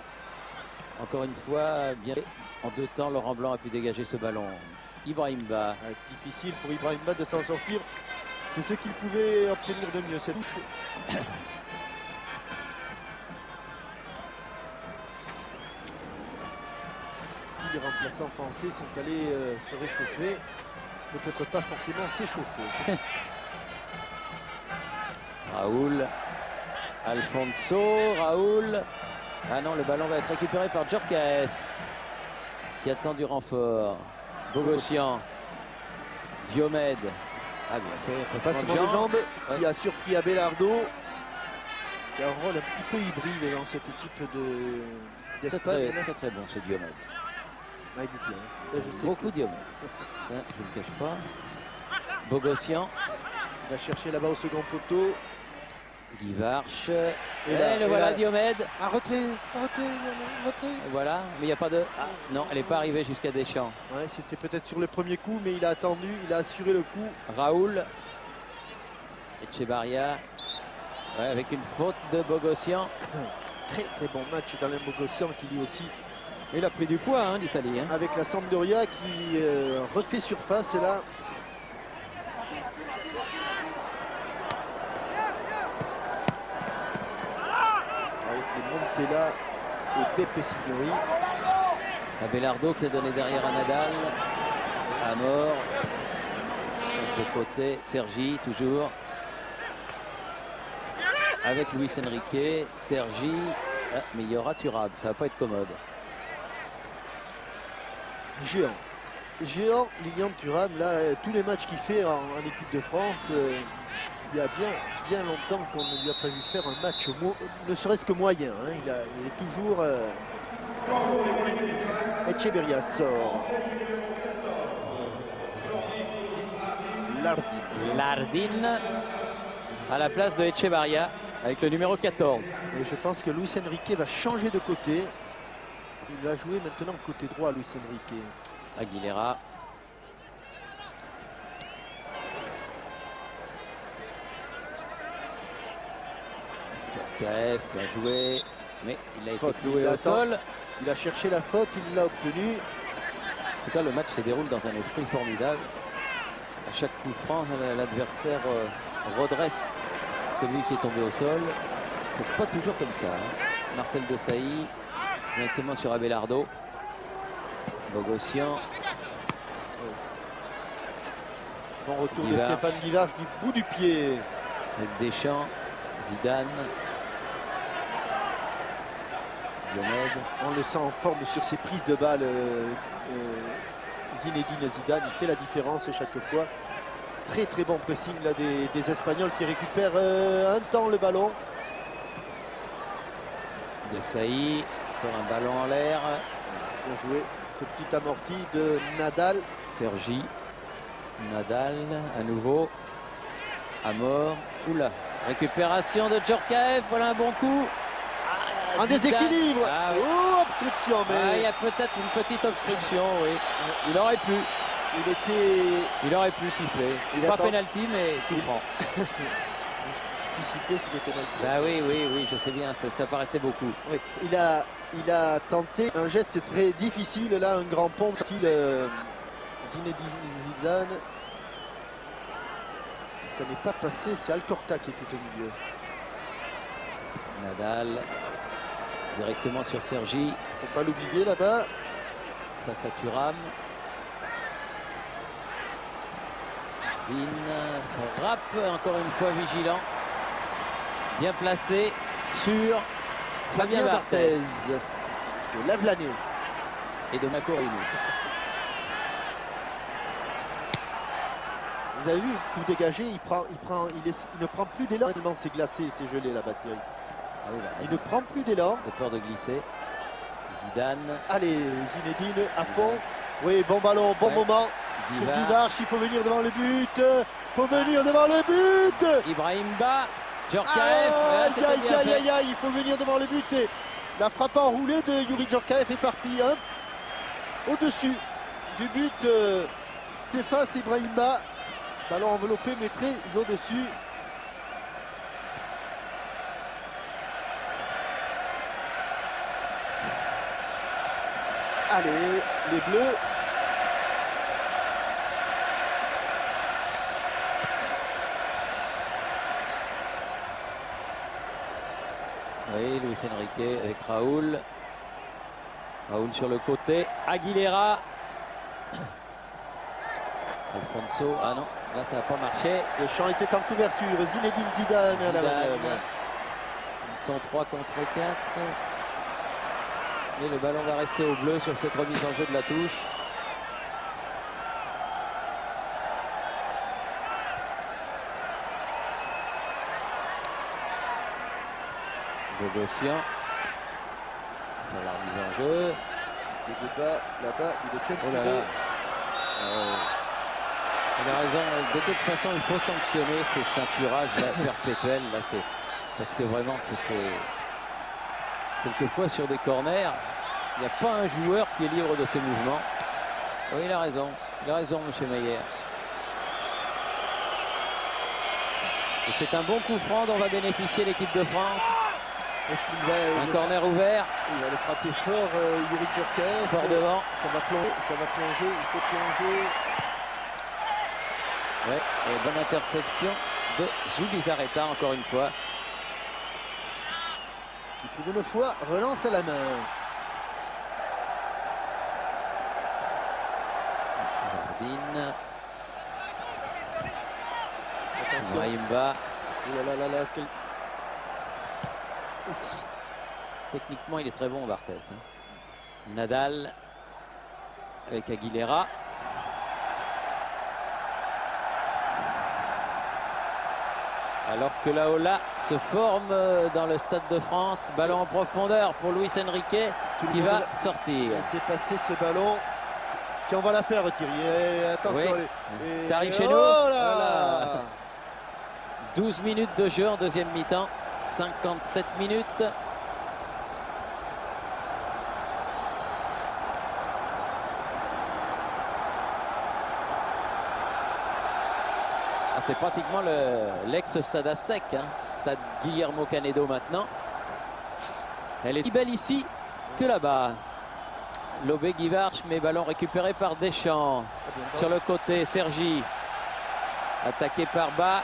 A: Encore une fois, bien fait. En 2 temps, Laurent Blanc a pu dégager ce ballon. Ibrahimba.
B: Difficile pour Ibrahimba de s'en sortir. C'est ce qu'il pouvait obtenir de mieux, cette touche. Tous les remplaçants français sont allés se réchauffer. Peut-être pas forcément s'échauffer.
A: Raoul. Alfonso. Raoul. Ah non, le ballon va être récupéré par Djorkaeff, qui attend du renfort. Bogossian. Diomède. Ah, bien fait.
B: Passement de jambes qui a surpris Abelardo, qui a un rôle un petit peu hybride dans cette équipe d'Espagne.
A: Très bon ce Diomède.
B: Ah, il vous plaît, hein. Ça, je sais
A: Beaucoup Diomède. Ça, je ne le cache pas. Bogossian.
B: Il va chercher là-bas au second poteau.
A: Guy Varche.
B: Et là,
A: le voilà Diomède.
B: Un retrait.
A: Voilà, mais il n'y a pas de... Ah, non, elle n'est pas arrivée jusqu'à Deschamps.
B: Ouais, c'était peut-être sur le premier coup, mais il a attendu, il a assuré le coup.
A: Raoul. Echevarria. Ouais, avec une faute de Bogossian.
B: Très bon match d'Alain Bogossian qui lui aussi...
A: Il a pris du poids, hein, l'Italie. Hein.
B: Avec la Sampdoria qui refait surface, et là... Avec les Montella et Beppe Signori.
A: Abelardo qui a donné derrière à Nadal. Amor. Change de côté. Sergi, toujours. Avec Luis Enrique. Sergi. Ah, mais il y aura Thuram. Ça va pas être commode.
B: Géant, Lilian Thuram, là, tous les matchs qu'il fait en équipe de France, il y a bien longtemps qu'on ne lui a pas vu faire un match, ne serait-ce que moyen. Hein. Il est toujours... Echeverria sort.
A: Lardin à la place de Echevarria avec le numéro 14.
B: Et je pense que Luis Enrique va changer de côté. Il va jouer maintenant côté droit, Luis Enrique.
A: Aguilera. Djorkaeff, bien joué. Mais il a été cloué au sol.
B: Il a cherché la faute, il l'a obtenue.
A: En tout cas, le match se déroule dans un esprit formidable. À chaque coup franc, l'adversaire redresse celui qui est tombé au sol. C'est pas toujours comme ça. Hein. Marcel Desailly, directement sur Abelardo. Bogossian.
B: Bon retour de Stéphane Guivarch du bout du pied.
A: Avec Deschamps, Zidane. Diomède.
B: On le sent en forme sur ses prises de balles. Zinedine Zidane, il fait la différence chaque fois. Très bon pressing là, des Espagnols qui récupèrent un temps le ballon.
A: Desailly, encore un ballon en l'air.
B: Bien joué, ce petit amorti de Nadal.
A: Sergi, Nadal, à nouveau. Amor, oula, récupération de Djorkaeff, voilà un bon coup.
B: Un déséquilibre.
A: Ah, oui.
B: Oh, obstruction, mais...
A: il y a peut-être une petite obstruction, oui. Il aurait pu. Il aurait pu siffler. Pas pénalty, mais coup franc.
B: Si siffler, c'est des pénaltys.
A: Bah oui, je sais bien, ça paraissait beaucoup.
B: Oui. Il a tenté un geste très difficile, là, un grand pont, style Zinedine Zidane. Ça n'est pas passé, c'est Alcorta qui était au milieu.
A: Nadal, directement sur Sergi.
B: Faut pas l'oublier là-bas.
A: Face à Thuram. Vin frappe, encore une fois vigilant. Bien placé sur Fabien Barthez.
B: De Lavelanet.
A: Et de Macorini.
B: Vous avez vu, pour dégager, il ne prend plus d'élan. Tellement c'est glacé, c'est gelé la batterie.
A: Ah oui,
B: il ne prend plus d'élan.
A: De peur de glisser. Zidane.
B: Allez, Zinedine à fond. Oui, bon ballon, bon moment. Pour Guivarch, il faut venir devant le but. Il faut venir devant le but.
A: Ibrahimba. Djorkaeff.
B: Aïe, il faut venir devant le but. Et la frappe enroulée de Youri Djorkaeff est partie. Hein, au-dessus du but d'Efas Ibrahima. Ballon enveloppé mais très au-dessus. Allez, les Bleus.
A: Oui, Luis Enrique avec Raúl. Raúl sur le côté. Aguilera. Alfonso. Ah non, là ça n'a pas marché.
B: Deschamps était en couverture. Zinedine Zidane à la manœuvre.
A: Ils sont 3 contre 4. Et le ballon va rester au bleu sur cette remise en jeu de la touche. Bogossian. Faire la remise en jeu.
B: C'est Gouba, là-bas, il essaie de
A: Oh là là. Il a raison, de toute façon il faut sanctionner ces ceinturages là, perpétuels. Là, parce que vraiment c'est quelquefois sur des corners, il n'y a pas un joueur qui est libre de ses mouvements. Oui, il a raison, M. Mayer. Et c'est un bon coup franc dont va bénéficier l'équipe de France.
B: Est-ce qu'il va
A: un corner ouvert?
B: Il va le frapper fort, Yuri Djorkaeff.
A: Fort devant.
B: Ça va plonger, il faut plonger.
A: Ouais, et bonne interception de Zubizarreta encore une fois.
B: Qui pour une fois relance à la main.
A: Jardine.
B: Attention.
A: Brahimba.
B: Oh là là là là, quel...
A: Techniquement, il est très bon, Barthez. Nadal avec Aguilera. Alors que la Ola se forme dans le Stade de France. Ballon en profondeur pour Luis Enrique qui va sortir.
B: C'est passé ce ballon qui en va la faire, Thierry. Et attention.
A: Oui. Ça arrive chez nous.
B: Oh là
A: voilà. 12 minutes de jeu en deuxième mi-temps. 57 minutes. C'est pratiquement l'ex-stade Aztec, hein. Stade Guillermo Canedo maintenant. Elle est si belle ici que là-bas. Lobé Guivarch, mais ballon récupéré par Deschamps. Sur le côté, Sergi. Attaqué par bas.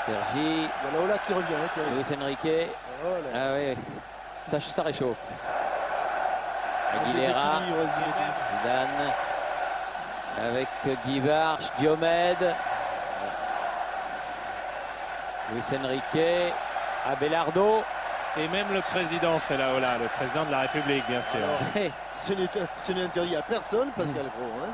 A: Sergi.
B: Voilà Ola qui revient, hein, Thierry.
A: Luis Enrique.
B: Oh là.
A: Ah oui, ça réchauffe. Aguilera. Zidane. Avec Guivarch, Diomède, Luis Enrique, Abelardo.
E: Et même le président fait la Ola, le président de la République, bien sûr.
A: Alors,
B: ce n'est interdit à personne, Pascal Pro. Hein,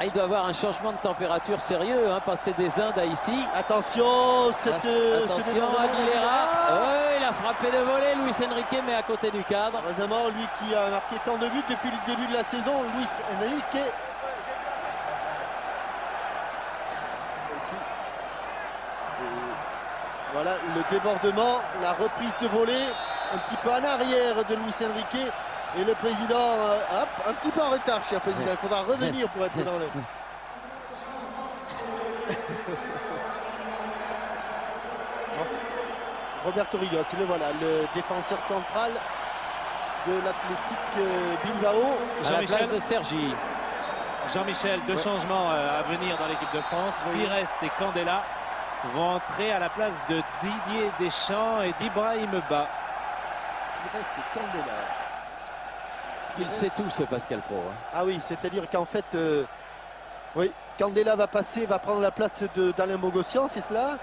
A: il doit avoir un changement de température sérieux, hein, passer des Indes à ici.
B: Attention,
A: attention, Aguilera. Oh, il a frappé de volée, Luis Enrique, mais à côté du cadre.
B: Heureusement, lui qui a marqué tant de buts depuis le début de la saison, Luis Enrique. Ici. Voilà le débordement, la reprise de volée, un petit peu en arrière de Luis Enrique. Et le président, hop, un petit peu en retard, cher président. Il faudra revenir pour être dans le... Roberto Rios, le voilà, le défenseur central de l'Athletic Bilbao.
A: À la place de Sergi.
E: Jean-Michel, deux changements à venir dans l'équipe de France.
B: Oui.
E: Pires et Candela vont entrer à la place de Didier Deschamps et d'Ibrahim Ba.
B: Pires et Candela.
A: Il sait tout, ce Pascal Pro. Hein.
B: Ah oui, c'est-à-dire qu'en fait, oui, Candela va passer, va prendre la place d'Alain Bogossian, c'est cela.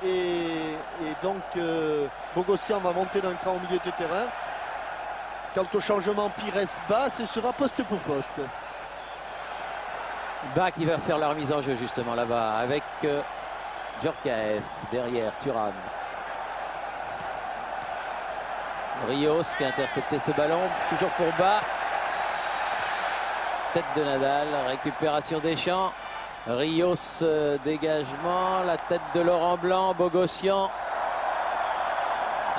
B: Et donc, Bogossian va monter d'un cran au milieu de terrain. Quant au changement Pires-Ba, ce sera poste pour poste.
A: Ba qui va faire la remise en jeu justement là-bas avec Djorkaeff derrière Thuram. Rios qui a intercepté ce ballon, toujours pour Ba. Tête de Nadal, récupération Deschamps. Rios, dégagement, la tête de Laurent Blanc, Bogossian.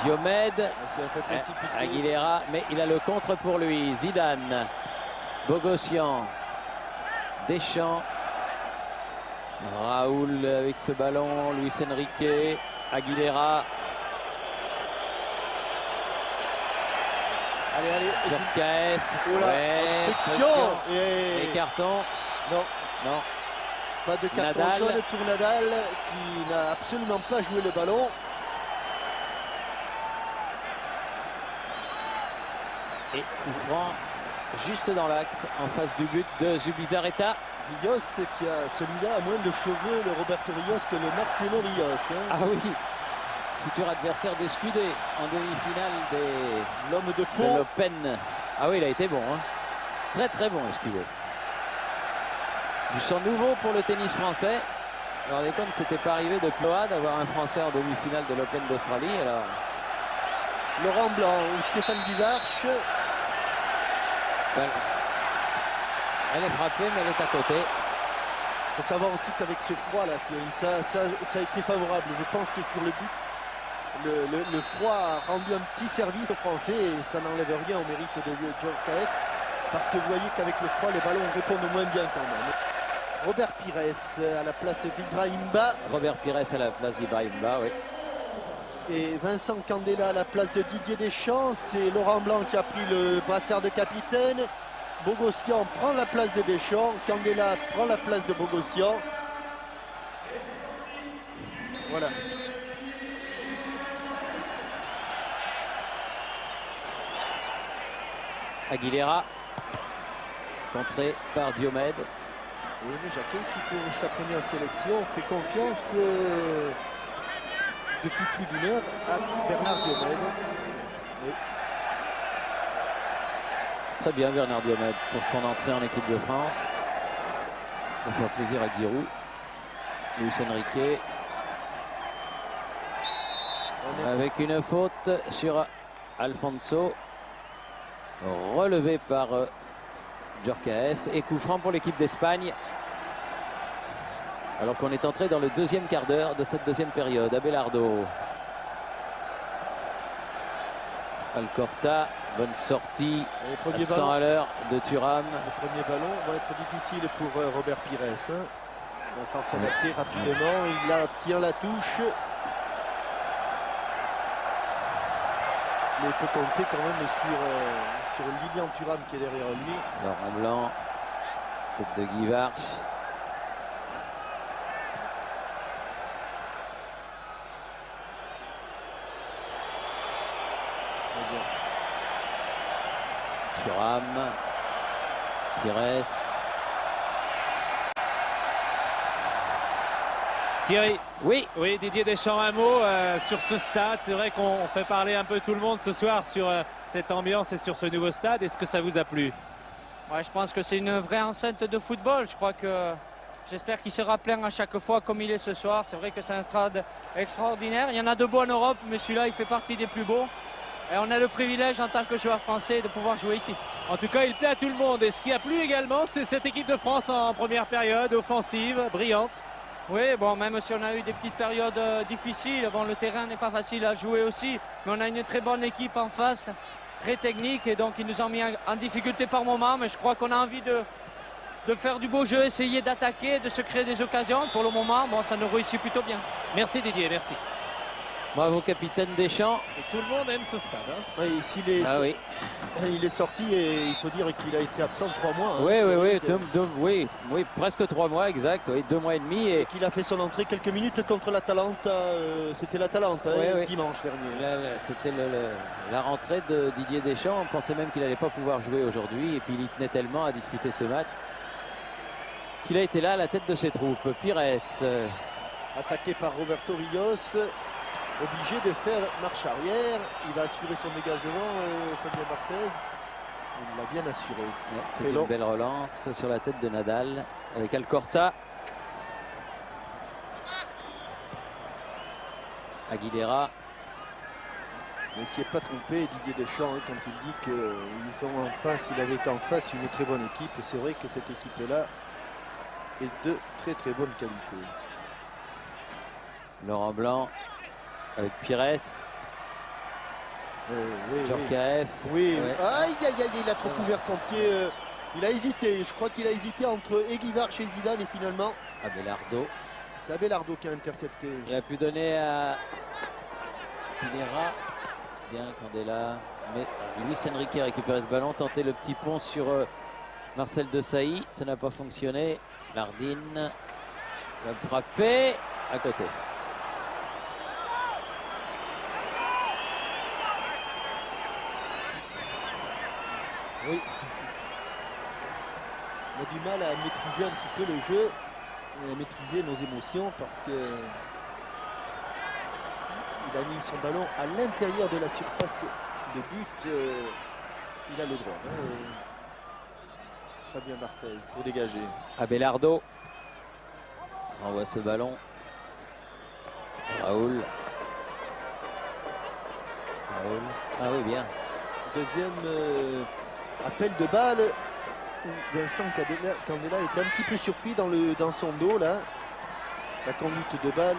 A: Diomède,
B: C'est un peu précipité.
A: Aguilera, mais il a le contre pour lui. Zidane. Bogossian, Deschamps, Raoul avec ce ballon, Luis Enrique, Aguilera,
B: Allez,
A: Djorkaeff,
B: oh là, obstruction
A: et carton.
B: Non,
A: Non,
B: pas de carton
A: Nadal.
B: jaune pour Nadal qui n'a absolument pas joué le ballon.
A: et coup franc juste dans l'axe en face du but de Zubizarreta.
B: Rios qui a celui-là a moins de cheveux, le Roberto Rios, que le Marcelo Rios. Hein.
A: Ah oui, futur adversaire d'Escudé en demi-finale
B: L'homme de
A: de
B: Pau.
A: l'Open. Ah oui, il a été bon, hein. Très très bon Escudé. Du sang nouveau pour le tennis français. Alors les comptes, c'était pas arrivé de Ploa d'avoir un Français en demi-finale de l'Open d'Australie. Alors
B: Laurent Blanc ou Stéphane Guivarch.
A: ben, elle est frappée, mais elle est à côté.
B: Il faut savoir aussi qu'avec ce froid là, Thierry, ça a été favorable. Je pense que sur le but, le froid a rendu un petit service aux Français et ça n'enlève rien au mérite de Djorkaeff. Parce que vous voyez qu'avec le froid, les ballons répondent moins bien quand même. Robert Pires à la place d'Ibrahimba.
A: Robert Pires à la place d'Ibrahimba, oui.
B: Et Vincent Candela à la place de Didier Deschamps. C'est Laurent Blanc qui a pris le brassard de capitaine. Bogossian prend la place de Deschamps. Candela prend la place de Bogossian. Voilà.
A: Aguilera, contré par Diomède.
B: Et Aimé Jacquet qui pour sa première sélection fait confiance depuis plus d'une heure à Bernard Diomède. Oui.
A: Très bien Bernard Diomède pour son entrée en équipe de France. Ça va faire plaisir à Giroud. Luis Enrique. Avec une faute sur Alfonso. Relevé par Djorkaeff. Et coup franc pour l'équipe d'Espagne. Alors qu'on est entré dans le deuxième quart d'heure de cette deuxième période. Abelardo. Alcorta. Bonne sortie. À 100 à l'heure de Thuram.
B: Le premier ballon va être difficile pour Robert Pires. Hein. Il va falloir s'adapter rapidement. Il tient la touche. Mais il peut compter quand même sur Lilian Thuram qui est derrière lui.
A: Laurent Blanc, tête de Guivarch. Thuram, Pires.
E: Thierry,
A: Oui,
E: oui, Didier Deschamps, un mot sur ce stade. C'est vrai qu'on fait parler un peu tout le monde ce soir sur cette ambiance et sur ce nouveau stade. Est-ce que ça vous a plu?
F: Ouais, je pense que c'est une vraie enceinte de football. Je crois que j'espère qu'il sera plein à chaque fois comme il est ce soir. C'est vrai que c'est un stade extraordinaire. Il y en a de beaux en Europe, mais celui-là, il fait partie des plus beaux. Et on a le privilège en tant que joueur français de pouvoir jouer ici.
E: En tout cas, il plaît à tout le monde. Et ce qui a plu également, c'est cette équipe de France en première période, offensive, brillante.
F: Oui, bon, même si on a eu des petites périodes difficiles, bon, le terrain n'est pas facile à jouer aussi, mais on a une très bonne équipe en face, très technique, et donc ils nous ont mis en difficulté par moment, mais je crois qu'on a envie de faire du beau jeu, essayer d'attaquer, de se créer des occasions. Pour le moment, bon, ça nous réussit plutôt bien.
E: Merci Didier, merci.
A: bravo capitaine Deschamps.
E: Et tout le monde aime ce stade. Hein.
B: Oui,
A: Ah oui,
B: il est sorti et il faut dire qu'il a été absent 3 mois. Hein,
A: oui, presque 3 mois exact, oui, 2 mois et demi.
B: Et qu'il a fait son entrée quelques minutes contre l'Atalanta. C'était l'Atalanta dimanche dernier.
A: C'était la rentrée de Didier Deschamps. On pensait même qu'il n'allait pas pouvoir jouer aujourd'hui. Et puis il y tenait tellement à disputer ce match qu'il a été là à la tête de ses troupes. Pires.
B: Attaqué par Roberto Rios. Obligé de faire marche arrière. Il va assurer son dégagement, Fabien Barthez. Il l'a bien assuré.
A: Ouais, c'est une belle relance sur la tête de Nadal avec Alcorta. Aguilera.
B: Mais il s'y est pas trompé, Didier Deschamps, hein, quand il dit qu'ils ont en face, il avait en face une très bonne équipe. C'est vrai que cette équipe-là est de très très bonne qualité.
A: Laurent Blanc avec Pires.
B: Oui,
A: Djorkaeff.
B: oui.
A: Ouais.
B: Aïe, aïe, aïe, il a trop ouvert son pied. Il a hésité, je crois qu'il a hésité entre Guivarch et Zidane et finalement
A: Abelardo.
B: c'est Abelardo qui a intercepté.
A: Il a pu donner à Aguilera. Bien Candela. Mais Luis Enrique a récupéré ce ballon, tenté le petit pont sur Marcel Desailly. Ça n'a pas fonctionné. Lardine va frapper à côté.
B: Oui. On a du mal à maîtriser un petit peu le jeu et à maîtriser nos émotions parce que il a mis son ballon à l'intérieur de la surface de but. Il a le droit. Fabien Barthez pour dégager.
A: Abelardo renvoie ce ballon. Raoul. Ah oui, bien.
B: Deuxième appel de balle où Vincent Candela était un petit peu surpris dans son dos là. La conduite de balle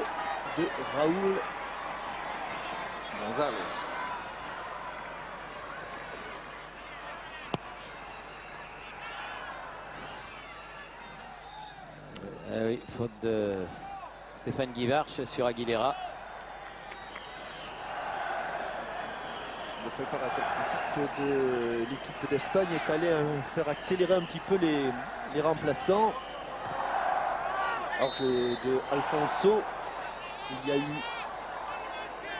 B: de Raoul González.
A: Oui, faute de Stéphane Guivarch sur Aguilera.
B: Le préparateur physique de l'équipe d'Espagne est allé faire accélérer un petit peu les remplaçants. Hors-jeu de Alfonso, il y a eu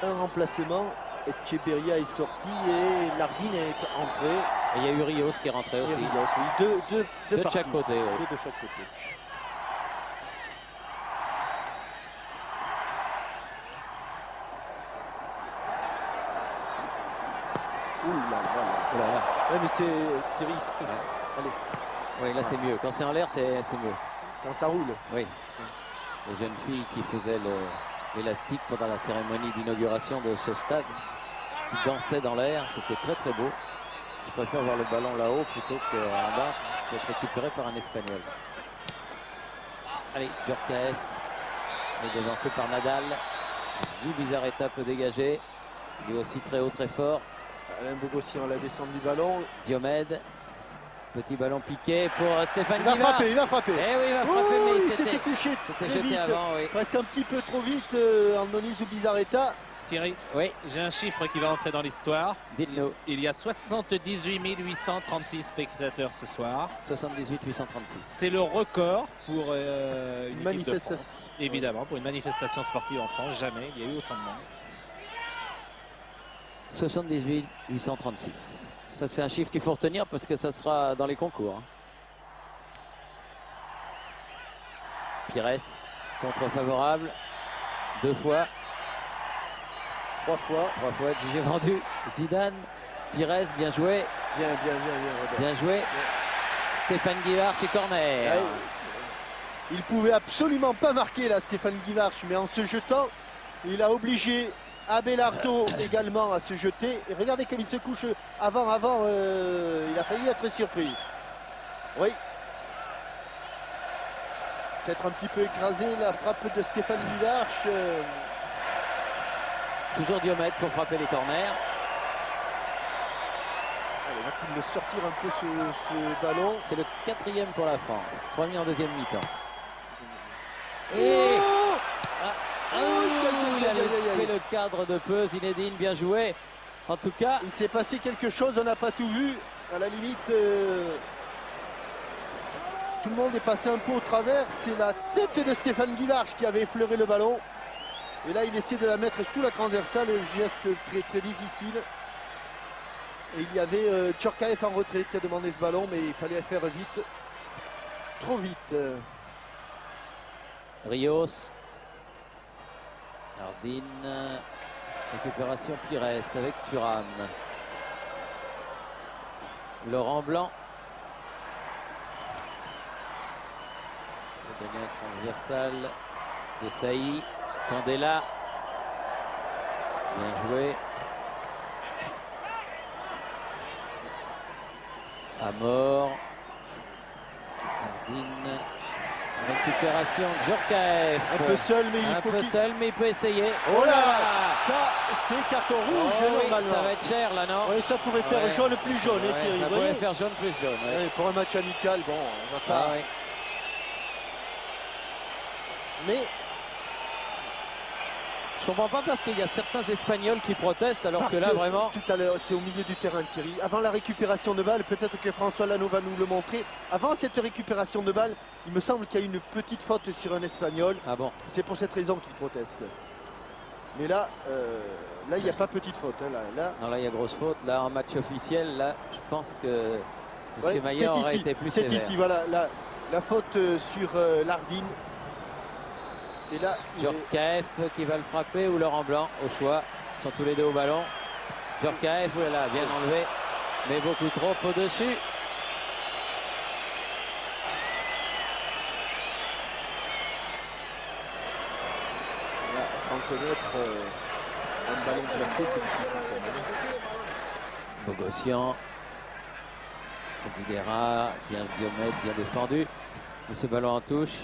B: un remplacement. Echeverría est sorti et Lardine est entré.
A: Et il y a eu Rios qui est rentré aussi.
B: Rios, oui. Deux
A: de
B: partout.
A: chaque côté. Oui.
B: Deux de chaque côté. Ouh là là là.
A: Oh là là.
B: Ouais, mais c'est Thierry. Allez,
A: Oui, là c'est mieux. Quand c'est en l'air, c'est mieux.
B: quand ça roule.
A: Oui. Les jeunes filles qui faisaient l'élastique pendant la cérémonie d'inauguration de ce stade, qui dansaient dans l'air, c'était très très beau. Je préfère voir le ballon là-haut plutôt qu'en bas, d'être récupéré par un Espagnol. Allez, Djorkaeff est devancé par Nadal. Zubizarreta peut dégager. Lui aussi très haut, très fort.
B: Alain Bogossian à la descente du ballon.
A: Diomède. Petit ballon piqué pour Stéphane
B: Il va
A: Guivarch.
B: frapper, il va frapper.
A: Eh oui, il va frapper,
B: Oh,
A: mais
B: il
A: il
B: s'était
A: s'était
B: couché très
A: jeté
B: vite.
A: avant. Oui.
B: Presque un petit peu trop vite, Andoni Zubizarreta.
E: Thierry,
A: Oui,
E: j'ai un chiffre qui va entrer dans l'histoire.
A: dites-nous.
E: Il y a 78 836 spectateurs ce soir.
A: 78 836.
E: C'est le record pour une équipe de
B: Manifestation.
E: France. Évidemment, pour une manifestation sportive en France, jamais il y a eu autant de monde.
A: 78 836. Ça, c'est un chiffre qu'il faut retenir parce que ça sera dans les concours. Hein. Pires, contre favorable. 2 fois.
B: 3 fois.
A: 3 fois, jugé vendu. Zidane, Pires, bien joué.
B: Bien, Robert.
A: Bien joué. Stéphane Guivarch et corner.
B: Ouais. Il pouvait absolument pas marquer là, Stéphane Guivarch, mais en se jetant, il a obligé Abelardo également à se jeter. Et regardez comme il se couche avant, il a failli être surpris. Oui. Peut-être un petit peu écrasé la frappe de Stéphane Guivarch.
A: Toujours Diomède pour frapper les corners.
B: Allez, va-t-il le sortir un peu ce ballon?
A: C'est le 4e pour la France. Premier en deuxième mi-temps. Et il a fait le cadre de peu. Zinedine, bien joué. En tout cas,
B: Il s'est passé quelque chose, on n'a pas tout vu. À la limite, tout le monde est passé un peu au travers. C'est la tête de Stéphane Guivarch qui avait effleuré le ballon. Et là, il essaie de la mettre sous la transversale, un geste très très difficile. Et il y avait Djorkaeff en retrait qui a demandé ce ballon, mais il fallait faire vite, trop vite.
A: Rios. Lardine. Récupération Pires avec Thuram. Laurent Blanc. Le gagné transversal de Sailly. Candela. Bien joué. Amor. Lardine. Récupération de Djorkaeff.
B: Un peu seul, mais il
A: Un
B: faut
A: peu
B: qu'il...
A: seul, mais il peut essayer.
B: Oh là, Ça, c'est carton rouge,
A: Oh oui,
B: normalement.
A: ça va être cher là, non?
B: Ouais, ça pourrait faire
A: Ouais.
B: jaune plus jaune, hein,
A: Ouais,
B: Thierry,
A: ça
B: vous
A: pourrait
B: voyez.
A: faire jaune plus jaune. Ouais.
B: Ouais, pour un match amical, bon, on va pas.
A: Ah, ouais.
B: Mais
A: Je comprends pas parce qu'il y a certains Espagnols qui protestent alors
B: parce
A: que là vraiment.
B: tout à l'heure, c'est au milieu du terrain, Thierry. Avant la récupération de balle, peut-être que François Lano va nous le montrer. Avant cette récupération de balle, il me semble qu'il y a une petite faute sur un Espagnol.
A: Ah bon?
B: C'est pour cette raison qu'il proteste. Mais là, il n'y a pas petite faute. Hein, là.
A: Non, là il y a grosse faute. Là en match officiel, là je pense que
B: Ouais,
A: M. Maillard aurait
B: ici,
A: été plus
B: c'est
A: sévère.
B: ici, voilà, la faute sur Lardine. C'est là.
A: Djorkaeff qui va le frapper ou Laurent Blanc au choix. Ils sont tous les deux au ballon. Djorkaeff, voilà, bien enlevé, mais beaucoup trop au-dessus.
B: Là, à 30 mètres, un ballon placé, c'est difficile quand même.
A: Bogossian, Aguilera, bien Diomède, bien défendu. Mais ce ballon en touche.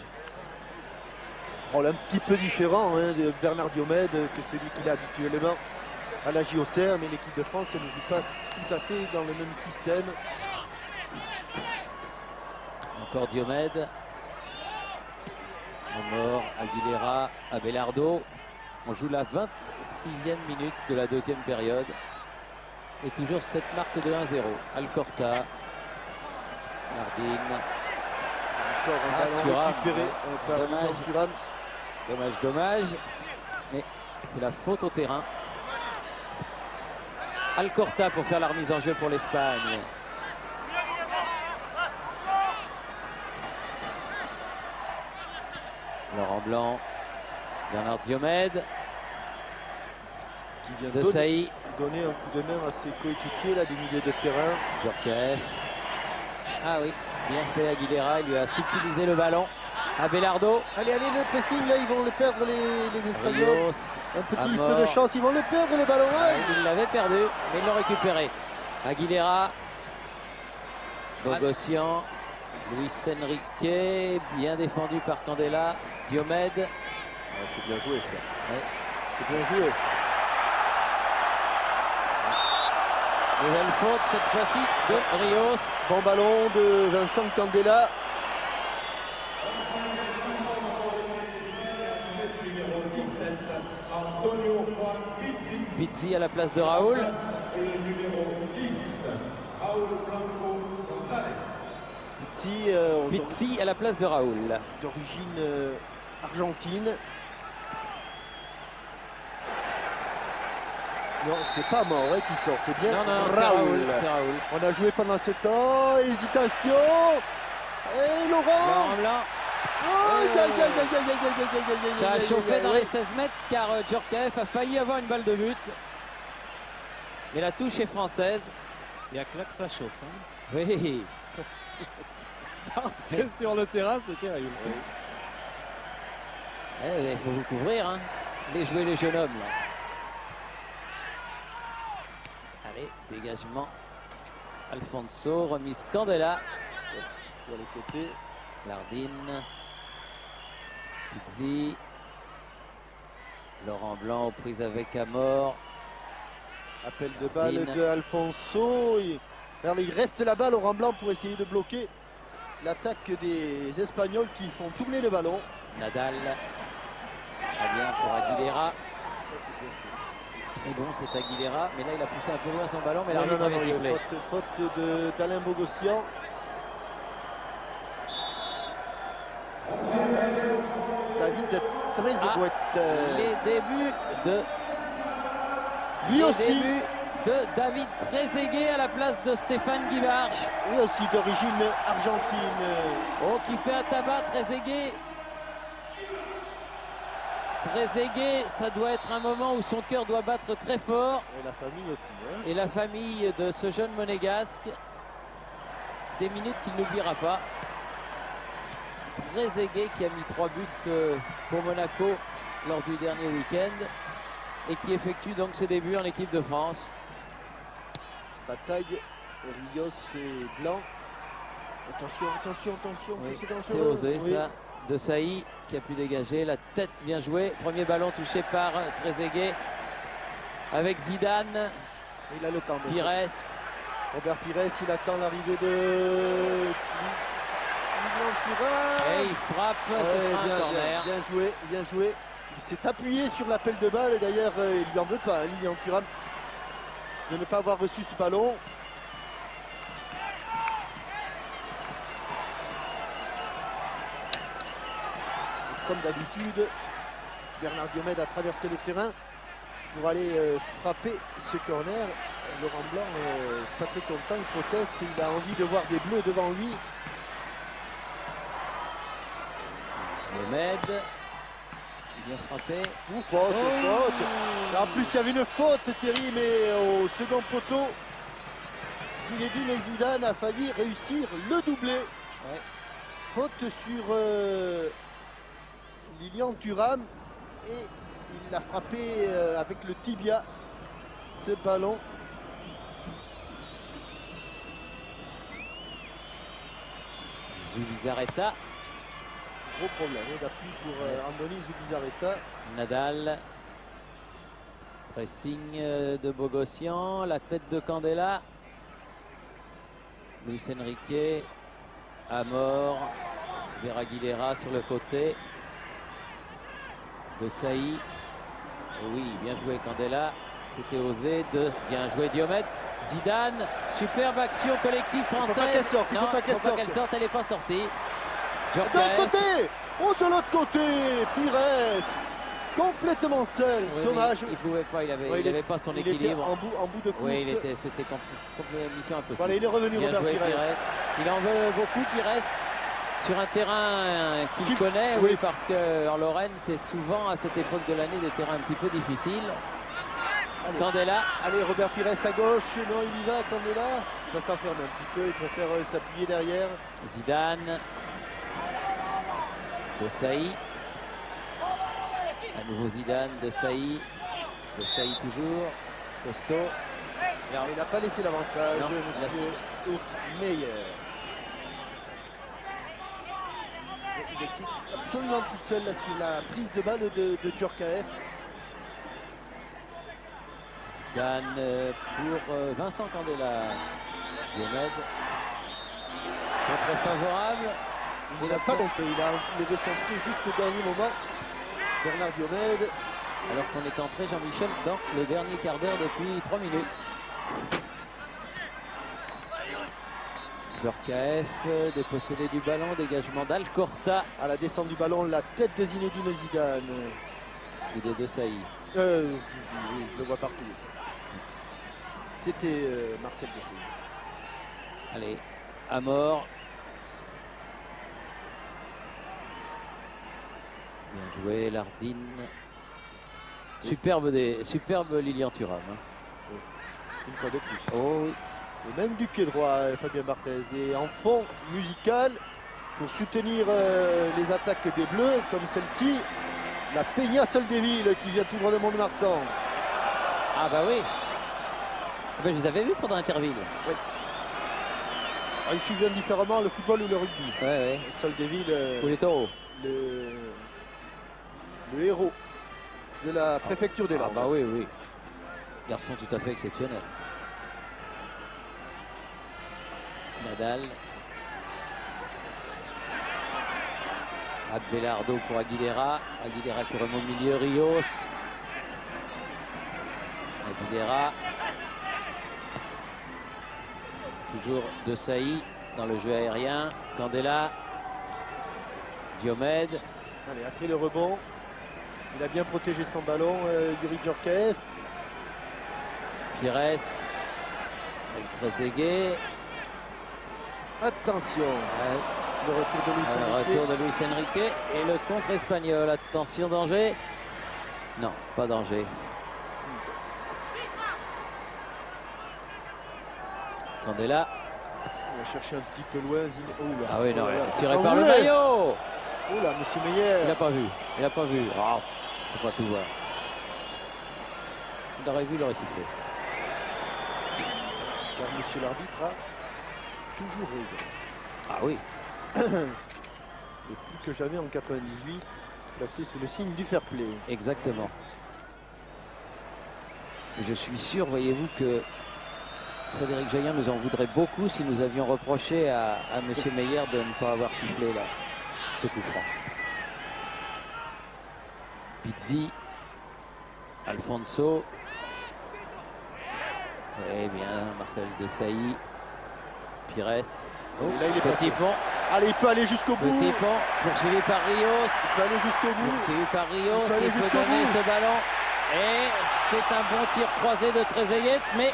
B: Rôle un petit peu différent hein, de Bernard Diomède que celui qu'il a habituellement à la JOCR, mais l'équipe de France elle ne joue pas tout à fait dans le même système.
A: Encore Diomède. Mort, Aguilera, Abelardo. On joue la 26e minute de la deuxième période. Et toujours cette marque de 1-0. Alcorta. Nardine.
B: Encore un
A: Ah,
B: ballon
A: Thuram,
B: récupéré
A: ouais.
B: par
A: Dommage.
B: Lilian Thuram.
A: Dommage, dommage. Mais c'est la faute au terrain. Alcorta pour faire la remise en jeu pour l'Espagne. Laurent Blanc. Bernard Diomède.
B: Qui vient
A: De
B: donner,
A: Sailly.
B: donner un coup de main à ses coéquipiers là, du milieu de terrain.
A: Djorkaeff. Ah oui, bien fait Aguilera. Il lui a subtilisé le ballon. Abelardo.
B: Allez, le pressing là, ils vont le perdre les Espagnols.
A: Rios.
B: Un petit
A: Amor.
B: peu de chance, ils vont le perdre le ballon.
A: Ah,
B: Aïe.
A: il l'avait perdu, mais ils l'ont récupéré. Aguilera. Bogossian. Luis Enrique. Bien défendu par Candela. Diomède.
B: Ah, c'est bien joué ça.
A: Ouais.
B: C'est bien joué.
A: Nouvelle faute cette fois-ci de Rios.
B: Bon ballon de Vincent Candela.
A: Pizzi à la place de Raoul. Pizzi à la place de Raoul.
B: D'origine argentine. Non, c'est pas Mort hein, qui sort, c'est bien
A: Non, c'est
B: Raoul.
A: Raoul. C'est Raoul.
B: On a joué pendant ce temps, hésitation. Et Laurent.
A: Laurent Blanc.
B: Aïe, aïe, aïe, aïe, aïe, aïe, aïe, aïe, aïe, aïe,
A: Ça a
B: aïe,
A: chauffé
B: aïe,
A: dans
B: aïe.
A: les 16 mètres car Djorkaeff a failli avoir une balle de but. Mais la touche est française.
E: Il y a que là que ça chauffe. Hein.
A: Oui.
E: Parce que sur le terrain, c'est terrible.
A: Il faut vous couvrir. Hein. Les jouer les jeunes hommes. Là. Allez, dégagement. Alfonso, remise Candela.
B: Sur le côté.
A: Lardine. Pizzi. Laurent Blanc aux prises avec Amor.
B: Appel de balle
A: Lardine.
B: de Alfonso. Regardez, il reste la balle au Laurent Blanc pour essayer de bloquer l'attaque des Espagnols qui font tourner le ballon.
A: Nadal. Très bien pour Aguilera. Très bon cet Aguilera. Mais là, il a poussé un peu loin son ballon. Mais
B: Non,
A: l'arbitre
B: non, non,
A: avait
B: il y a
A: sifflé.
B: faute d'Alain Bogossian. David Trezeguet.
A: Les débuts de...
B: Lui
A: les
B: aussi,
A: débuts de David Trezeguet à la place de Stéphane Guivarch.
B: lui aussi d'origine argentine.
A: Oh, qui fait un tabac, Trezeguet. Trezeguet, ça doit être un moment où son cœur doit battre très fort.
B: Et la famille aussi. Hein.
A: Et la famille de ce jeune monégasque, des minutes qu'il n'oubliera pas. Trezeguet qui a mis 3 buts pour Monaco lors du dernier week-end et qui effectue donc ses débuts en équipe de France.
B: Bataille, Rios et Blanc. Attention, attention, attention.
A: Oui,
B: c'est
A: c'est
B: dangereux.
A: osé
B: Oui.
A: ça. De Sailly qui a pu dégager la tête bien jouée. Premier ballon touché par Trezeguet. avec Zidane.
B: Il a le temps.
A: Pires.
B: Robert Pires, il attend l'arrivée de Lilian Thuram.
A: Et il frappe, ce sera un corner.
B: Bien joué, bien joué. Il s'est appuyé sur l'appel de balle et d'ailleurs il lui en veut pas, hein, Lilian Thuram, de ne pas avoir reçu ce ballon. Et comme d'habitude, Bernard Diomède a traversé le terrain pour aller frapper ce corner. Laurent Blanc pas très content, il proteste, il a envie de voir des bleus devant lui.
A: Diomède, il vient frapper.
B: Faute. Et en plus, il y avait une faute, Thierry, mais au second poteau, Zinedine Zidane a failli réussir le doublé.
A: Ouais.
B: Faute sur Lilian Thuram et il l'a frappé avec le tibia, ce ballon.
A: Zubizarreta.
B: Gros problème d'appui pour Andoni Zubizarreta.
A: Nadal. Pressing de Bogossian. La tête de Candela. Luis Enrique. Amor. Vers Aguilera sur le côté. De Sailly. Oui, bien joué Candela. C'était osé. Bien joué Diomède. Zidane, superbe action collective française.
B: Il ne faut pas qu'elle sorte, il ne faut pas qu'elle sorte.
A: Elle n'est pas sortie.
B: De l'autre côté, de l'autre côté, Pires, complètement seul.
A: Oui,
B: Dommage.
A: Il ne pouvait pas, il n'avait pas son équilibre.
B: En bout de course.
A: Oui, c'était complètement mission impossible.
B: Voilà, il est revenu,
A: bien
B: Robert
A: joué,
B: Pires.
A: Il en veut beaucoup, Pires, sur un terrain qu'il connaît, oui, parce qu'en Lorraine, c'est souvent à cette époque de l'année des terrains un petit peu difficiles.
B: Allez.
A: Candela.
B: Allez, Robert Pires à gauche. Non, il y va, Candela. Il va s'enfermer un petit peu. Il préfère s'appuyer derrière.
A: Zidane. De Sailly. À nouveau Zidane, de Sailly. De Sailly toujours. Costaud.
B: Il n'a pas laissé l'avantage, monsieur Urs Meier. Il était absolument tout seul là, sur la prise de balle de Djorkaeff.
A: Zidane pour Vincent Candela. Diomède. Contre favorable.
B: Il n'a pas monté, il a levé son pied juste au dernier moment. Bernard Diomède.
A: Alors qu'on est entré, Jean-Michel, dans le dernier quart d'heure depuis 3 minutes. Djorkaeff, dépossédé du ballon, dégagement d'Alcorta.
B: À la descente du ballon, la tête de Zinedine Zidane.
A: Et de De Sailly.
B: Oui, je le vois partout. C'était Marcel De Sailly.
A: Allez, Amor. Bien joué, Lardine. Superbe Lilian Thuram. Hein.
B: Une fois de plus.
A: Oh oui.
B: Et même du pied droit, Fabien Barthez. Et en fond musical, pour soutenir les attaques des Bleus, comme celle-ci, la Peña Soldeville qui vient tout droit de Mont-de-Marsan.
A: Ah bah oui. Ben, je les avais vus pendant Interville.
B: Oui. Alors, ils suivent indifféremment le football ou le rugby.
A: Ouais.
B: Soldeville.
A: Ou les taureaux.
B: Le héros de la préfecture des Landes.
A: Ah bah oui. Garçon tout à fait exceptionnel. Nadal. Abelardo pour Aguilera. Aguilera qui remonte au milieu. Rios. Aguilera. Toujours De Sailly dans le jeu aérien. Candela. Diomède.
B: Allez, après le rebond, il a bien protégé son ballon, Yuri Djorkaeff.
A: Pires. Avec Trezeguet.
B: Attention,
A: Ouais.
B: le retour de Luis Enrique.
A: Retour de Luis Enrique et le contre espagnol. Attention, danger. Non, pas danger. Candela.
B: On va chercher un petit peu loin. Oh là.
A: Ah oui, non,
B: Oh là là.
A: tiré
B: Ah
A: par le
B: ouais.
A: maillot.
B: Oh là, monsieur Meyer.
A: Il n'a pas vu. Il n'a pas vu. Oh, il faut pas tout voir. Il aurait vu, il aurait sifflé.
B: Car monsieur l'arbitre a toujours raison.
A: Ah oui.
B: Et plus que jamais en 98, placé sous le signe du fair play.
A: Exactement. Et je suis sûr, voyez-vous, que Frédéric Jaillin nous en voudrait beaucoup si nous avions reproché à M. Meyer de ne pas avoir sifflé là, ce coup franc. Pizzi, Alfonso. Eh bien, Marcel Desailly, Pires. Oh,
B: là, il est
A: petit
B: passé.
A: pont.
B: Allez, il peut aller jusqu'au bout.
A: Petit pont, poursuivi par Rios.
B: Il peut aller jusqu'au bout.
A: Poursuivi par Rios,
B: Il peut aller
A: il peut
B: jusqu'au
A: donner
B: bout.
A: ce ballon. Et c'est un bon tir croisé de Trezeguet, mais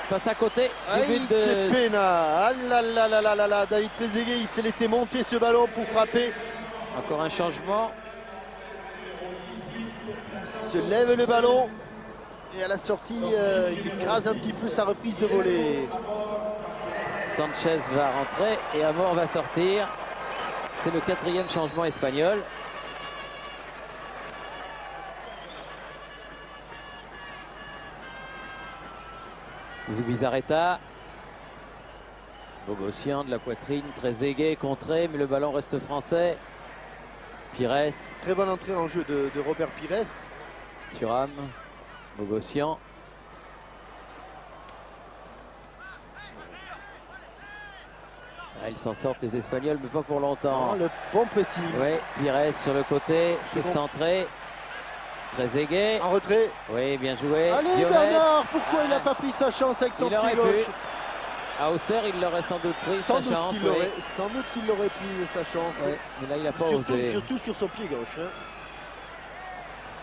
A: passe à côté du
B: Aïe,
A: but de...
B: que pena. Ah là là là là là là. David Trezeguet, il s'est laissé monter ce ballon pour frapper.
A: Encore un changement.
B: Il se lève le ballon. Et à la sortie, il écrase un petit peu sa reprise de volée.
A: Sanchez va rentrer et Amor va sortir. C'est le 4e changement espagnol. Zubizarreta. Bogossian de la poitrine, Trezeguet contré, mais le ballon reste français. Pires.
B: Très bonne entrée en jeu de Robert Pires.
A: Thuram. Bogossian. Ah, ils s'en sortent les Espagnols, mais pas pour longtemps.
B: Oh, le bon pressing.
A: Oui, Pires sur le côté, c'est
B: bon.
A: centré. Trezeguet.
B: En retrait.
A: Oui, bien joué.
B: Allez
A: Diomède.
B: Bernard, pourquoi il n'a pas pris sa chance avec son
A: Il aurait
B: pied gauche?
A: pu. À Auxerre, il l'aurait sans doute pris
B: Sans
A: sa
B: doute
A: chance.
B: qu'il
A: oui.
B: aurait, sans doute qu'il aurait pris sa chance.
A: Oui, mais là, il n'a pas osé.
B: Surtout sur son pied gauche. Hein.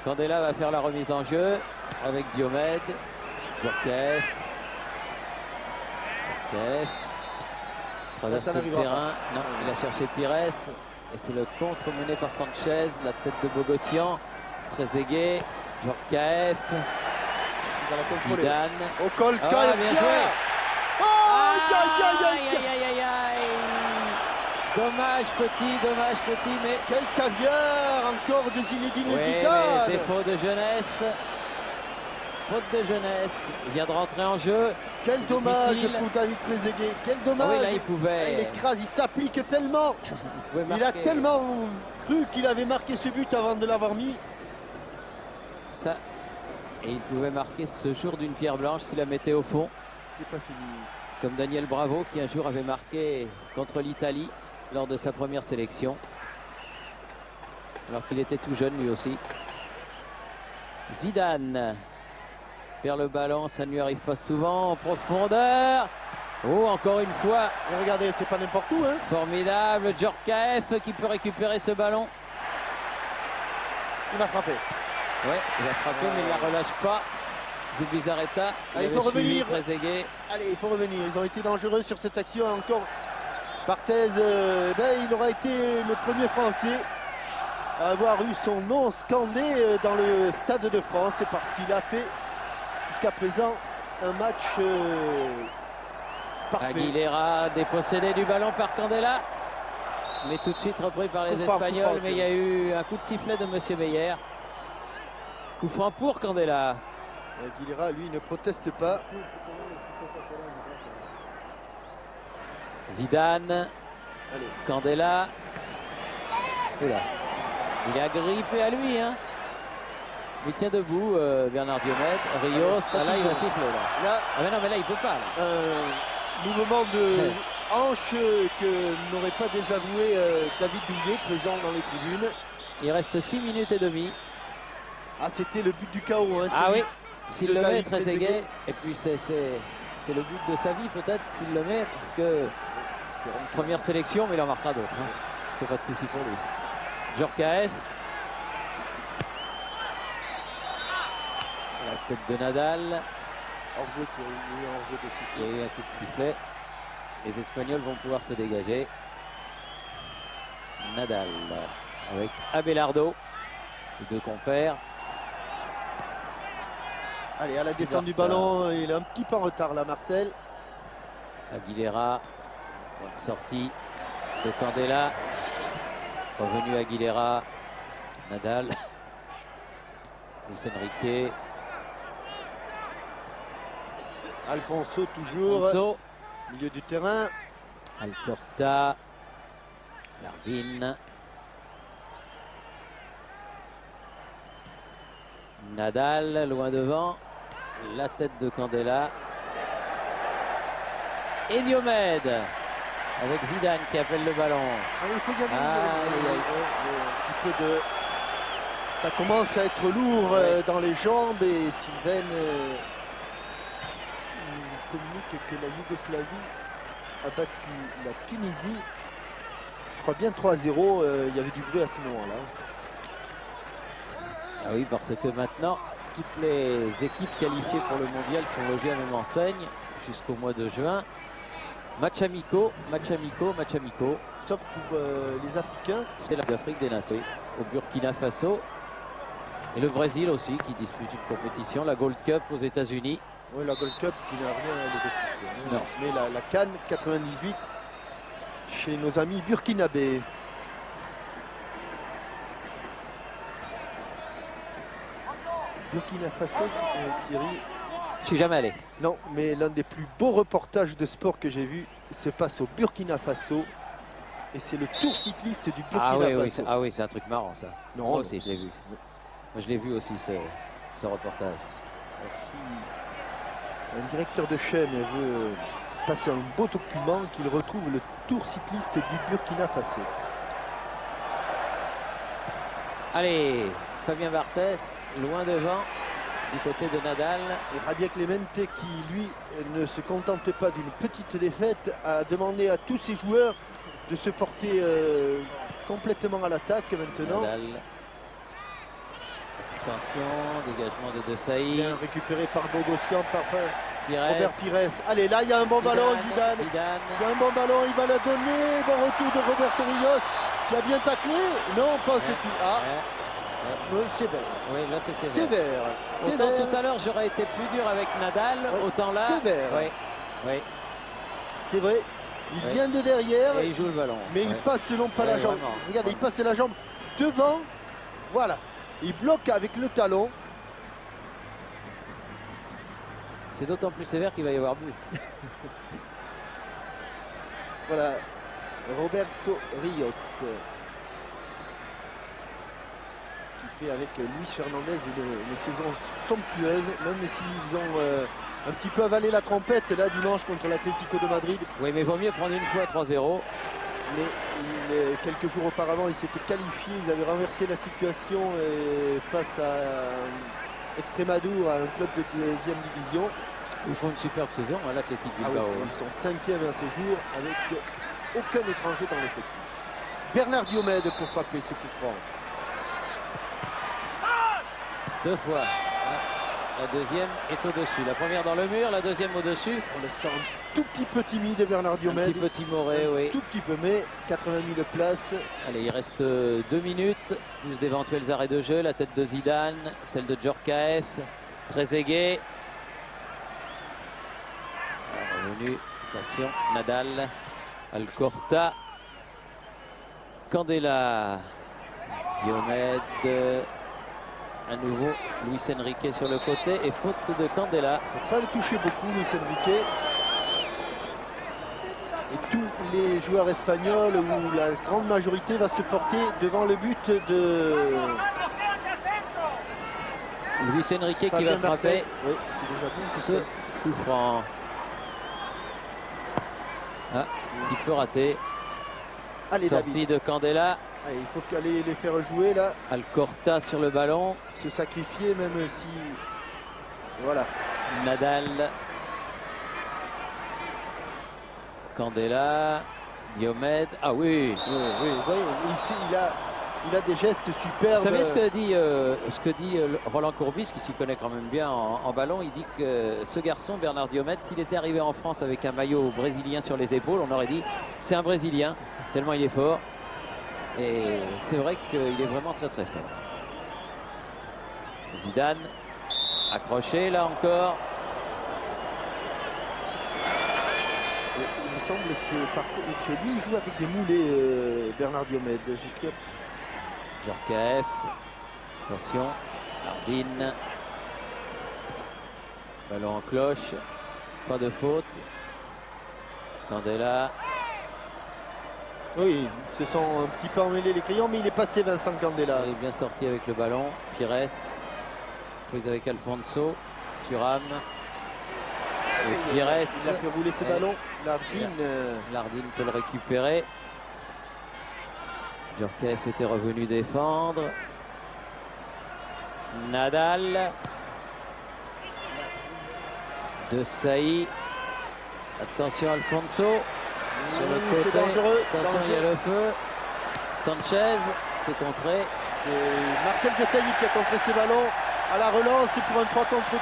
A: Candela va faire la remise en jeu avec Diomède. Djorkaeff. Traverse
B: ça
A: le
B: n'arrivera
A: terrain. Non, il a cherché Pires. Et c'est le contre mené par Sanchez. La tête de Bogossian. Trezeguet. Djorkaeff.
B: Il va la contrôler.
A: Zidane.
B: Au col,
A: Ah,
B: Kyle
A: bien
B: Pierre.
A: joué.
B: Oh, aïe, aïe, aïe,
A: Aïe, aïe, aïe, aïe. Dommage petit, mais...
B: Quel caviar encore de Zinedine
A: Oui,
B: Zidane.
A: mais défaut de jeunesse. Faute de jeunesse. Il vient de rentrer en jeu.
B: Quel dommage
A: difficile.
B: pour David Trezeguet. Quel
A: Ah
B: dommage.
A: oui, là, il pouvait...
B: Il écrase, il s'applique tellement.
A: pouvait
B: Il a
A: marquer.
B: tellement cru qu'il avait marqué ce but avant de l'avoir mis.
A: Ça. Et il pouvait marquer ce jour d'une pierre blanche s'il la mettait au fond.
B: C'est pas fini.
A: Comme Daniel Bravo qui un jour avait marqué contre l'Italie lors de sa première sélection. Alors qu'il était tout jeune lui aussi. Zidane perd le ballon, ça ne lui arrive pas souvent. En profondeur. Oh, encore une fois.
B: Et regardez, c'est pas n'importe où. Hein.
A: Formidable. Djorkaeff qui peut récupérer ce ballon.
B: Il va frapper.
A: Ouais, il va frapper mais il ne la relâche pas. Zubizarreta.
B: Allez, il faut
A: avait suivi
B: revenir.
A: Trezeguet.
B: Allez, il faut revenir. Ils ont été dangereux sur cette action. Encore Barthez, il aura été le premier Français à avoir eu son nom scandé dans le Stade de France. C'est parce qu'il a fait jusqu'à présent un match parfait.
A: Aguilera dépossédé du ballon par Candela. Mais tout de suite repris par les
B: Coup franc,
A: Espagnols. Mais il y a eu un coup de sifflet de M. Meyer. Coup franc pour Candela.
B: Aguilera, lui, ne proteste pas.
A: Zidane.
B: Allez.
A: Candela. Oula. Il est agrippé à lui. Hein. Il tient debout, Bernard Diomède. Rios.
B: ça
A: Ah, là, il va
B: toujours.
A: siffler. Là.
B: Là,
A: Ah mais non, mais là, il peut pas. Là.
B: un mouvement de hanche que n'aurait pas désavoué David Douillet, présent dans les tribunes.
A: Il reste 6 minutes et demie.
B: Ah, c'était le but du chaos. Hein,
A: Ah
B: celui
A: oui, s'il
B: de
A: le met,
B: David
A: Trezeguet.
B: Trezeguet.
A: Et puis c'est le but de sa vie peut-être s'il le met, parce que première sélection, mais il en marquera d'autres. Hein. Il n'y a pas de souci pour lui. Djorkaeff. La tête de Nadal.
B: Hors-jeu, Thierry. Il y a eu un hors-jeu de sifflet.
A: Il y a eu un coup de sifflet. Les Espagnols vont pouvoir se dégager. Nadal avec Abelardo, les deux compères.
B: Allez, à la descente du
A: Barça.
B: ballon, il est un petit peu en retard là, Marcel.
A: Aguilera, bonne sortie de Candela. Revenu Aguilera, Nadal, Luis Enrique,
B: Alfonso toujours,
A: Alfonso,
B: milieu du terrain.
A: Alcorta, Jardine, Nadal loin devant, La tête de Candela. Et Diomède avec Zidane qui appelle le ballon.
B: Allez, il faut y aller.
A: Aïe, aïe.
B: Un petit peu de... Ça commence à être lourd dans les jambes et Sylvain communique que la Yougoslavie a battu la Tunisie. Je crois bien 3-0. Il y avait du bruit à ce moment-là.
A: Ah oui, parce que maintenant, toutes les équipes qualifiées pour le mondial sont logées à la même enseigne jusqu'au mois de juin. Match amicaux, match amicaux, match amicaux.
B: Sauf pour les Africains.
A: C'est l'Afrique des Nations, au Burkina Faso. Et le Brésil aussi qui dispute une compétition, la Gold Cup aux États-Unis.
B: Oui, la Gold Cup qui n'a rien à bénéficier.
A: Non.
B: Mais la CAN 98 chez nos amis burkinabés. Burkina Faso, Thierry.
A: Je suis jamais allé.
B: Non, mais l'un des plus beaux reportages de sport que j'ai vu se passe au Burkina Faso. Et c'est le tour cycliste du Burkina Faso.
A: Ah oui, c'est un truc marrant ça.
B: Non,
A: Moi aussi, je l'ai vu. Moi, je l'ai vu aussi ce reportage.
B: Alors, si un directeur de chaîne veut passer un beau document, qu'il retrouve le tour cycliste du Burkina Faso.
A: Allez, Fabien Barthès, loin devant, du côté de Nadal.
B: Et Javier Clemente qui, lui, ne se contente pas d'une petite défaite, a demandé à tous ses joueurs de se porter complètement à l'attaque maintenant.
A: Nadal. Attention, dégagement de De Sailly.
B: Bien récupéré par Bogossian, par
A: Pires.
B: Robert Pires. Allez, là, il y a un bon ballon, Zidane. Il y a un bon ballon, il va le donner. Bon retour de Roberto Rios qui a bien taclé. Non, pensait-il. Ah, oui, sévère.
A: Oui, là, c'est sévère.
B: Sévère.
A: Autant tout à l'heure, j'aurais été plus dur avec Nadal, autant là.
B: Sévère.
A: Oui, oui.
B: C'est vrai. Il vient de derrière.
A: Et il joue le ballon.
B: Mais il passe non pas la jambe.
A: Vraiment.
B: Regardez, il passe la jambe devant. Voilà. Il bloque avec le talon.
A: C'est d'autant plus sévère qu'il va y avoir but.
B: Voilà. Roberto Rios. Qui fait avec Luis Fernandez une saison somptueuse. Même s'ils ont un petit peu avalé la trompette là dimanche contre l'Atlético de Madrid.
A: Oui, mais vaut mieux prendre une fois 3-0.
B: Mais quelques jours auparavant, ils s'étaient qualifiés, ils avaient renversé la situation face à Extremadura, un club de deuxième division.
A: Ils font une superbe saison à l'Athletic Bilbao.
B: Ils sont 5e à ce jour avec aucun étranger dans l'effectif. Bernard Diomède pour frapper ce coup franc.
A: Deux fois. La deuxième est au-dessus. La première dans le mur, la deuxième au-dessus.
B: On le sent un tout petit peu timide, Bernard Diomède.
A: Un petit peu timoré, oui.
B: Tout petit peu, mais 80 000 places.
A: Allez, il reste 2 minutes, plus d'éventuels arrêts de jeu. La tête de Zidane, celle de Djorkaeff, Trezeguet. Revenu, attention, Nadal, Alcorta, Candela, Diomède. À nouveau, Luis Enrique sur le côté et faute de Candela.
B: Il ne faut pas le toucher beaucoup, Luis Enrique. Et tous les joueurs espagnols, ou la grande majorité, va se porter devant le but de
A: Luis Enrique
B: Fabien
A: qui va frapper.
B: Barthès. Oui, c'est déjà bien
A: Ce coup franc. Ah, un petit peu raté.
B: Allez,
A: Sortie
B: David.
A: de Candela.
B: Allez, il faut aller les faire jouer là.
A: Alcorta sur le ballon.
B: Se sacrifier même si... Voilà.
A: Nadal. Candela. Diomède. Ah oui.
B: Oui, vous voyez, ici il a des gestes superbes.
A: Vous savez ce que dit Roland Courbis, qui s'y connaît quand même bien en ballon. Il dit que ce garçon, Bernard Diomède, s'il était arrivé en France avec un maillot brésilien sur les épaules, on aurait dit c'est un Brésilien, tellement il est fort. Et c'est vrai qu'il est vraiment très très fort. Zidane, accroché là encore.
B: Et il me semble que lui joue avec des moulets, Bernard Diomède.
A: Djorkaeff, attention, Ardine. Ballon en cloche, pas de faute. Candela.
B: Oui, ils se sont un petit peu emmêlés les crayons, mais il est passé Vincent Candela.
A: Il est bien sorti avec le ballon. Pires, prise avec Alfonso. Thuram. Et Pires.
B: Il a fait rouler ses ballons. Lardine.
A: Lardine peut le récupérer. Djorkaeff était revenu défendre. Nadal. De Sailly. Attention Alfonso. Sur le côté.
B: C'est dangereux.
A: Attention, il y a le feu. Sanchez, c'est contré.
B: C'est Marcel de Sailly qui a contré ses ballons. À la relance, c'est pour un 3 contre 3.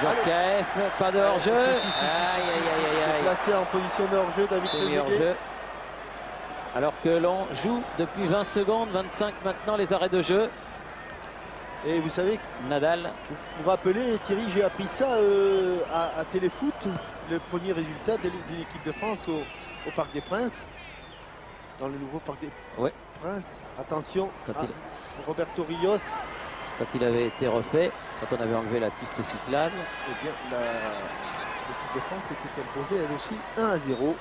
A: Djorkaeff, pas de hors-jeu.
B: C'est placé en position de hors-jeu, David Trezeguet.
A: Alors que l'on joue depuis 20 secondes, 25 maintenant les arrêts de jeu.
B: Et vous savez,
A: Nadal.
B: Vous vous rappelez, Thierry, j'ai appris ça à Téléfoot, le premier résultat d'une équipe de France au Parc des Princes, dans le nouveau Parc des Princes. Attention, Roberto Rios.
A: Quand il avait été refait, quand on avait enlevé la piste cyclable.
B: Eh bien, l'équipe de France était imposée elle aussi 1-0.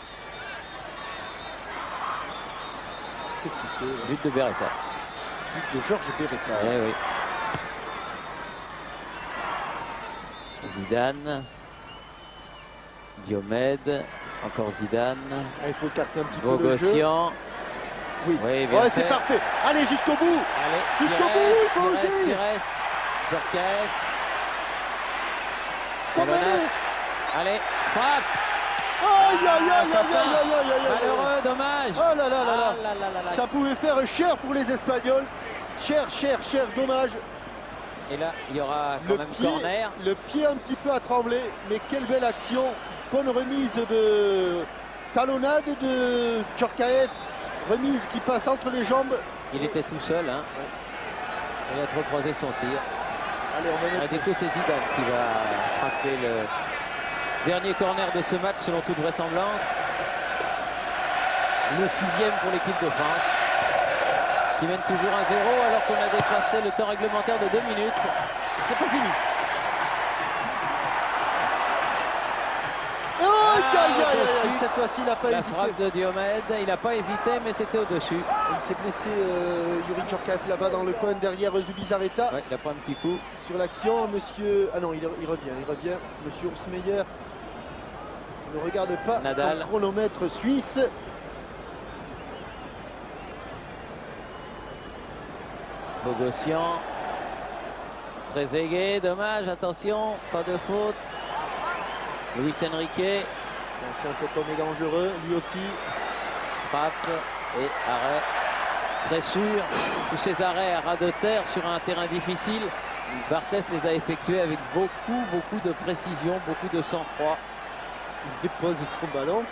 B: Qu'est-ce qu'il fait là?
A: But de Beretta.
B: But de Georges Beretta.
A: Eh oui. Zidane. Diomède. Encore Zidane.
B: Ah, il faut écarter un petit peu le jeu.
A: Bogossian.
B: Oui,
A: bien
B: c'est parfait. Allez, jusqu'au bout.
A: Allez,
B: jusqu'au bout, il faut oser.
A: Djorkaeff. Allez, frappe. Malheureux, dommage.
B: Oh là là là. Ça pouvait faire cher pour les Espagnols. Cher, dommage.
A: Et là, il y aura quand même corner.
B: Le pied un petit peu a tremblé, mais quelle belle action. Bonne remise de talonnade de Djorkaeff. Remise qui passe entre les jambes.
A: Il était tout seul. Hein.
B: Ouais.
A: Il a trop croisé son tir.
B: Allez, on va mettre...
A: Du coup, c'est Zidane qui va frapper le dernier corner de ce match selon toute vraisemblance. Le 6e pour l'équipe de France. Qui mène toujours 1-0 alors qu'on a dépassé le temps réglementaire de 2 minutes.
B: C'est pas fini. Cette fois-ci, il n'a pas hésité.
A: La frappe de Diomède, il n'a pas hésité, mais c'était au-dessus.
B: Il s'est blessé, Yuri Djorkaeff, là-bas dans le coin derrière Zubizarreta.
A: Ouais, il a pris un petit coup.
B: Sur l'action, monsieur... Ah non, il revient. Monsieur Orsmeyer ne regarde pas
A: Nadal.
B: Son chronomètre suisse.
A: Bogossian. Trezeguet, dommage, attention, pas de faute. Luis Enrique.
B: Attention, cet homme est dangereux, lui aussi.
A: Frappe et arrêt. Très sûr, tous ces arrêts à ras de terre sur un terrain difficile, Barthès les a effectués avec beaucoup de précision, beaucoup de sang-froid.
B: Il dépose son ballon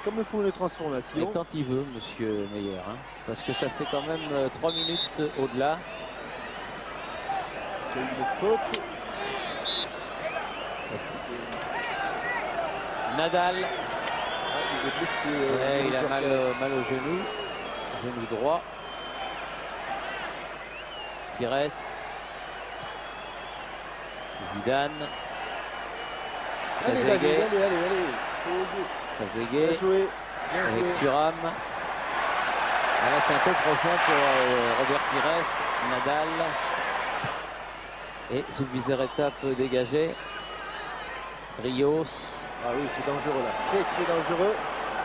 B: comme pour une transformation.
A: Et quand il veut, monsieur Meyer, hein, parce que ça fait quand même 3 minutes au-delà.
B: Il y a eu une faute.
A: Nadal.
B: Il est blessé.
A: Il a mal au genou droit. Pires. Zidane.
B: Allez, David, allez.
A: Trezeguet.
B: Bien joué.
A: Avec Thuram. Là, c'est un peu profond pour Robert Pires. Nadal. Et Zubizarreta peut dégager. Rios.
B: Ah oui, c'est dangereux là. Très dangereux.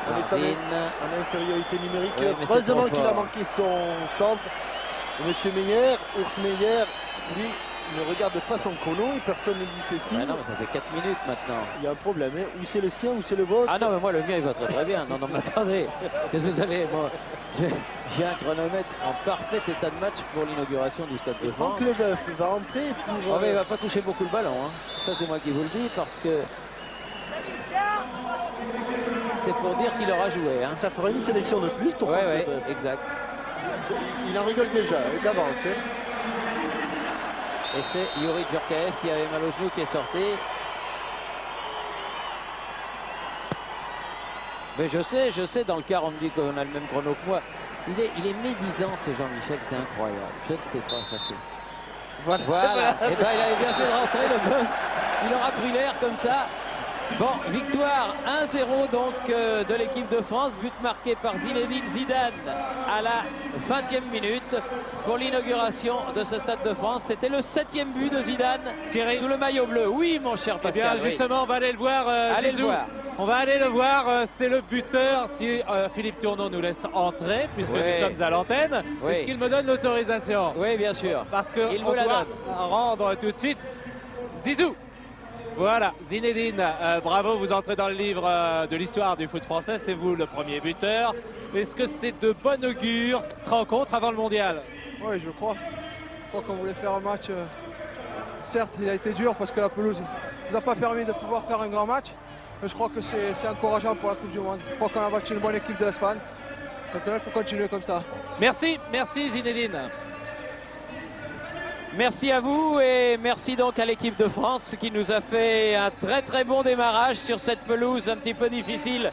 B: On est en infériorité numérique.
A: Oui,
B: heureusement qu'il a manqué son centre. Monsieur Meyer, Urs Meyer, lui, ne regarde pas son chrono et personne ne lui fait signe.
A: Ah non, mais ça fait 4 minutes maintenant.
B: Il y a un problème. Hein. Ou c'est le sien ou c'est le vôtre.
A: Ah non, mais moi le mien il va très bien. Non, mais attendez. Qu'est-ce que vous allez. Moi, j'ai un chronomètre en parfait état de match pour l'inauguration du Stade de France.
B: Franck Leboeuf va rentrer pour.
A: Oh, mais il va pas toucher beaucoup le ballon. Hein. Ça, c'est moi qui vous le dis parce que. C'est pour dire qu'il aura joué. Hein.
B: Ça fera une sélection de plus pour Franck Leboeuf.
A: Exact.
B: Il en rigole déjà d'avance. Hein.
A: Et c'est Yuri Djorkaeff qui avait mal au genou qui est sorti. Mais je sais, dans le quart on me dit qu'on a le même chrono que moi. Il est médisant ce Jean-Michel, c'est incroyable. Je ne sais pas, ça c'est... Voilà. Et ben il avait bien fait de rentrer le bœuf. Il aura pris l'air comme ça. Bon, victoire 1-0 donc de l'équipe de France, but marqué par Zinedine Zidane à la 20e minute pour l'inauguration de ce Stade de France. C'était le 7e but de Zidane sous le maillot bleu. Oui, mon cher Pascal.
E: Eh bien, justement, on va aller le voir.
A: Allez
E: Zizou.
A: le voir.
E: On va aller le voir, c'est le buteur. Si Philippe Tourneau nous laisse entrer, puisque
A: Oui.
E: nous sommes à l'antenne,
A: Oui.
E: est-ce qu'il me donne l'autorisation?
A: Oui, bien sûr.
E: Parce qu'on
A: Il vous la
E: doit
A: donne.
E: rendre tout de suite Zizou. Voilà, Zinedine, bravo, vous entrez dans le livre de l'histoire du foot français, c'est vous le premier buteur. Est-ce que c'est de bon augure cette rencontre avant le mondial?
G: Oui, je le crois. Je crois qu'on voulait faire un match. Certes, il a été dur parce que la pelouse ne nous a pas permis de pouvoir faire un grand match. Mais je crois que c'est encourageant pour la Coupe du Monde. Je crois qu'on a battu une bonne équipe de l'Espagne. Maintenant, il faut continuer comme ça.
E: Merci, merci Zinedine.
A: Merci à vous et merci donc à l'équipe de France qui nous a fait un très bon démarrage sur cette pelouse un petit peu difficile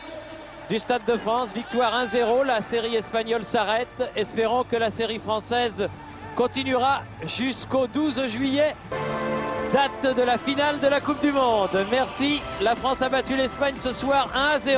A: du Stade de France. Victoire 1-0, la série espagnole s'arrête. Espérons que la série française continuera jusqu'au 12 juillet, date de la finale de la Coupe du Monde. Merci, la France a battu l'Espagne ce soir 1-0.